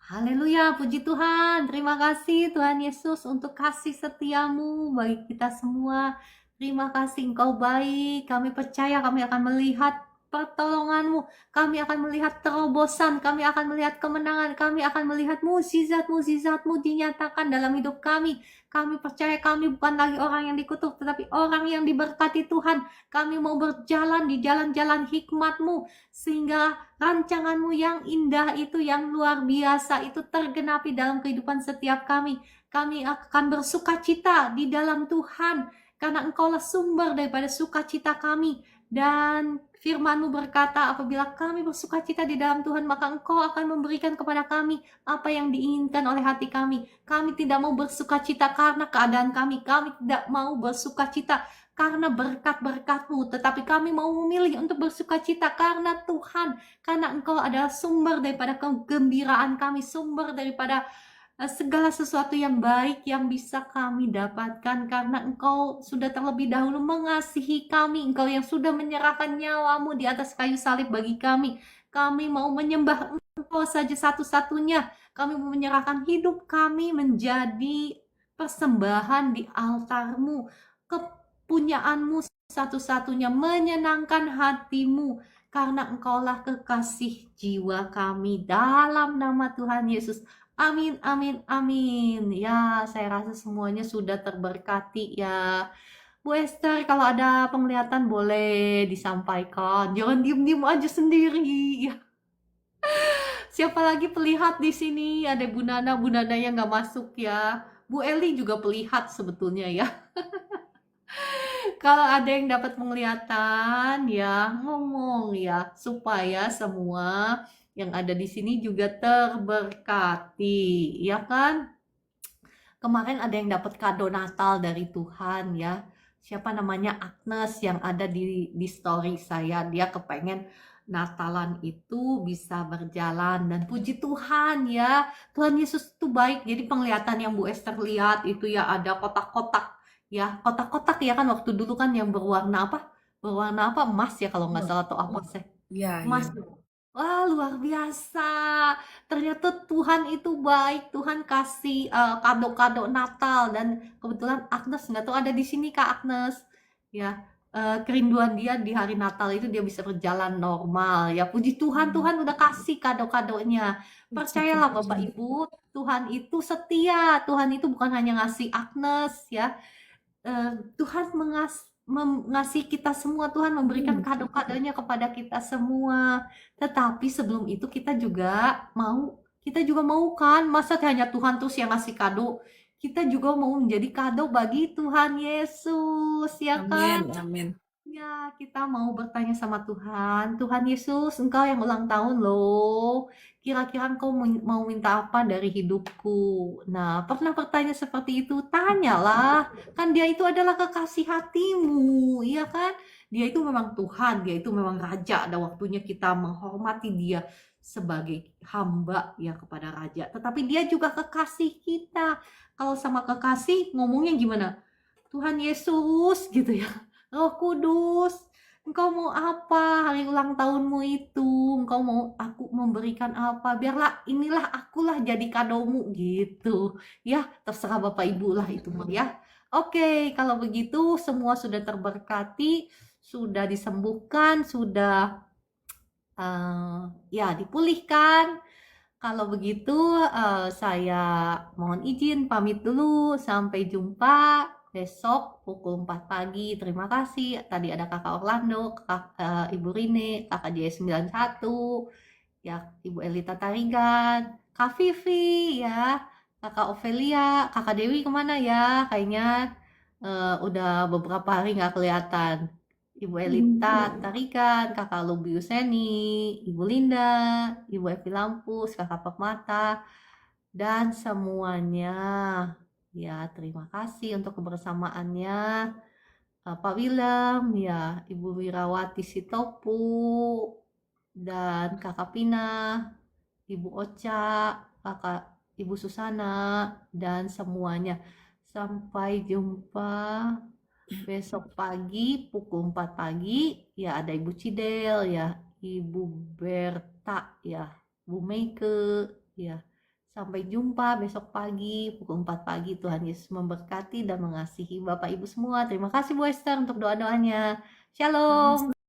S2: Haleluya, puji Tuhan. Terima kasih Tuhan Yesus untuk kasih setiamu bagi kita semua. Terima kasih Engkau baik. Kami percaya kami akan melihat pertolonganmu. Kami akan melihat terobosan. Kami akan melihat kemenangan. Kami akan melihat mukjizat-mukjizatmu dinyatakan dalam hidup kami. Kami percaya kami bukan lagi orang yang dikutuk, tetapi orang yang diberkati Tuhan. Kami mau berjalan di jalan-jalan hikmat-Mu, sehingga rancanganmu yang indah itu, yang luar biasa itu tergenapi dalam kehidupan setiap kami. Kami akan bersukacita di dalam Tuhan, karena Engkaulah sumber daripada sukacita kami. Dan firman-Mu berkata, apabila kami bersukacita di dalam Tuhan, maka Engkau akan memberikan kepada kami apa yang diinginkan oleh hati kami. Kami tidak mau bersukacita karena keadaan kami. Kami tidak mau bersukacita karena berkat-berkat-Mu, tetapi kami mau memilih untuk bersukacita karena Tuhan, karena Engkau adalah sumber daripada kegembiraan kami, sumber daripada segala sesuatu yang baik yang bisa kami dapatkan, karena Engkau sudah terlebih dahulu mengasihi kami. Engkau yang sudah menyerahkan nyawa-Mu di atas kayu salib bagi kami. Kami mau menyembah Engkau saja satu-satunya. Kami mau menyerahkan hidup kami menjadi persembahan di altar-Mu, kepunyaanmu satu-satunya, menyenangkan hatimu, karena Engkaulah kekasih jiwa kami, dalam nama Tuhan Yesus. Amin, amin, amin. Ya, saya rasa semuanya sudah terberkati ya. Bu Esther, kalau ada penglihatan boleh disampaikan. Jangan diem-diem aja sendiri. Ya. Siapa lagi pelihat di sini? Ada Bu Nana yang nggak masuk ya. Bu Eli juga pelihat sebetulnya ya. Kalau ada yang dapat penglihatan ya ngomong ya, supaya semua yang ada di sini juga terberkati, ya kan? Kemarin ada yang dapat kado Natal dari Tuhan ya. Siapa namanya, Agnes, yang ada di story saya. Dia kepengen Natalan itu bisa berjalan, dan puji Tuhan ya. Tuhan Yesus itu baik. Jadi penglihatan yang Bu Esther lihat itu ya, ada kotak-kotak ya, kotak-kotak ya kan, waktu dulu kan yang berwarna apa? Berwarna apa? Emas ya kalau nggak salah, atau apa sih?
S3: Iya,
S2: Emas.
S3: iya.
S2: Wah, luar biasa. Ternyata Tuhan itu baik. Tuhan kasih kado-kado Natal, dan kebetulan Agnes nggak tahu ada di sini Kak Agnes. Ya, kerinduan dia di hari Natal itu dia bisa berjalan normal. Ya, puji Tuhan, Tuhan udah kasih kado-kadonya. Percayalah Bapak Ibu, Tuhan itu setia. Tuhan itu bukan hanya ngasih Agnes ya. Tuhan mengasihi kita semua, Tuhan memberikan kado-kadonya kepada kita semua. Tetapi sebelum itu kita juga mau kan, masa hanya Tuhan terus yang ngasih kado? Kita juga mau menjadi kado bagi Tuhan Yesus, ya kan?
S3: Amin, amin.
S2: Ya, kita mau bertanya sama Tuhan. Tuhan Yesus, Engkau yang ulang tahun loh. Kira-kira Engkau mau minta apa dari hidupku? Nah, pernah bertanya seperti itu? Tanyalah. Kan dia itu adalah kekasih hatimu, iya kan? Dia itu memang Tuhan, dia itu memang Raja. Ada waktunya kita menghormati dia sebagai hamba ya kepada Raja. Tetapi dia juga kekasih kita. Kalau sama kekasih ngomongnya gimana? Tuhan Yesus gitu ya. Roh Kudus, Engkau mau apa hari ulang tahunmu itu? Engkau mau aku memberikan apa? Biarlah inilah akulah jadi kadomu gitu. Ya, terserah Bapak Ibu lah itu mah ya. Oke, kalau begitu semua sudah terberkati, sudah disembuhkan, sudah ya dipulihkan. Kalau begitu saya mohon izin pamit dulu. Sampai jumpa besok pukul 4 pagi. Terima kasih. Tadi ada Kakak Orlando, Ibu Rine, Kakak J91, ya Ibu Elita Tarigan, Kak Vivi, ya Kakak Ovelia, Kakak Dewi kemana ya? Kayaknya udah beberapa hari nggak kelihatan. Ibu Elita Tarigan, Kakak Lubiuseni, Ibu Linda, Ibu Evi Lampus, Kakak Permata, dan semuanya. Ya, terima kasih untuk kebersamaannya. Pak Willem, ya Ibu Wirawati Sitopu, dan Kakak Pina, Ibu Ocha, Kakak Ibu Susana, dan semuanya. Sampai jumpa besok pagi pukul 4 pagi. Ya ada Ibu Cidel ya, Ibu Berta ya, Bu Meike ya. Sampai jumpa besok pagi pukul 4 pagi. Tuhan Yesus memberkati dan mengasihi Bapak Ibu semua. Terima kasih Bu Esther untuk doa-doanya. Shalom.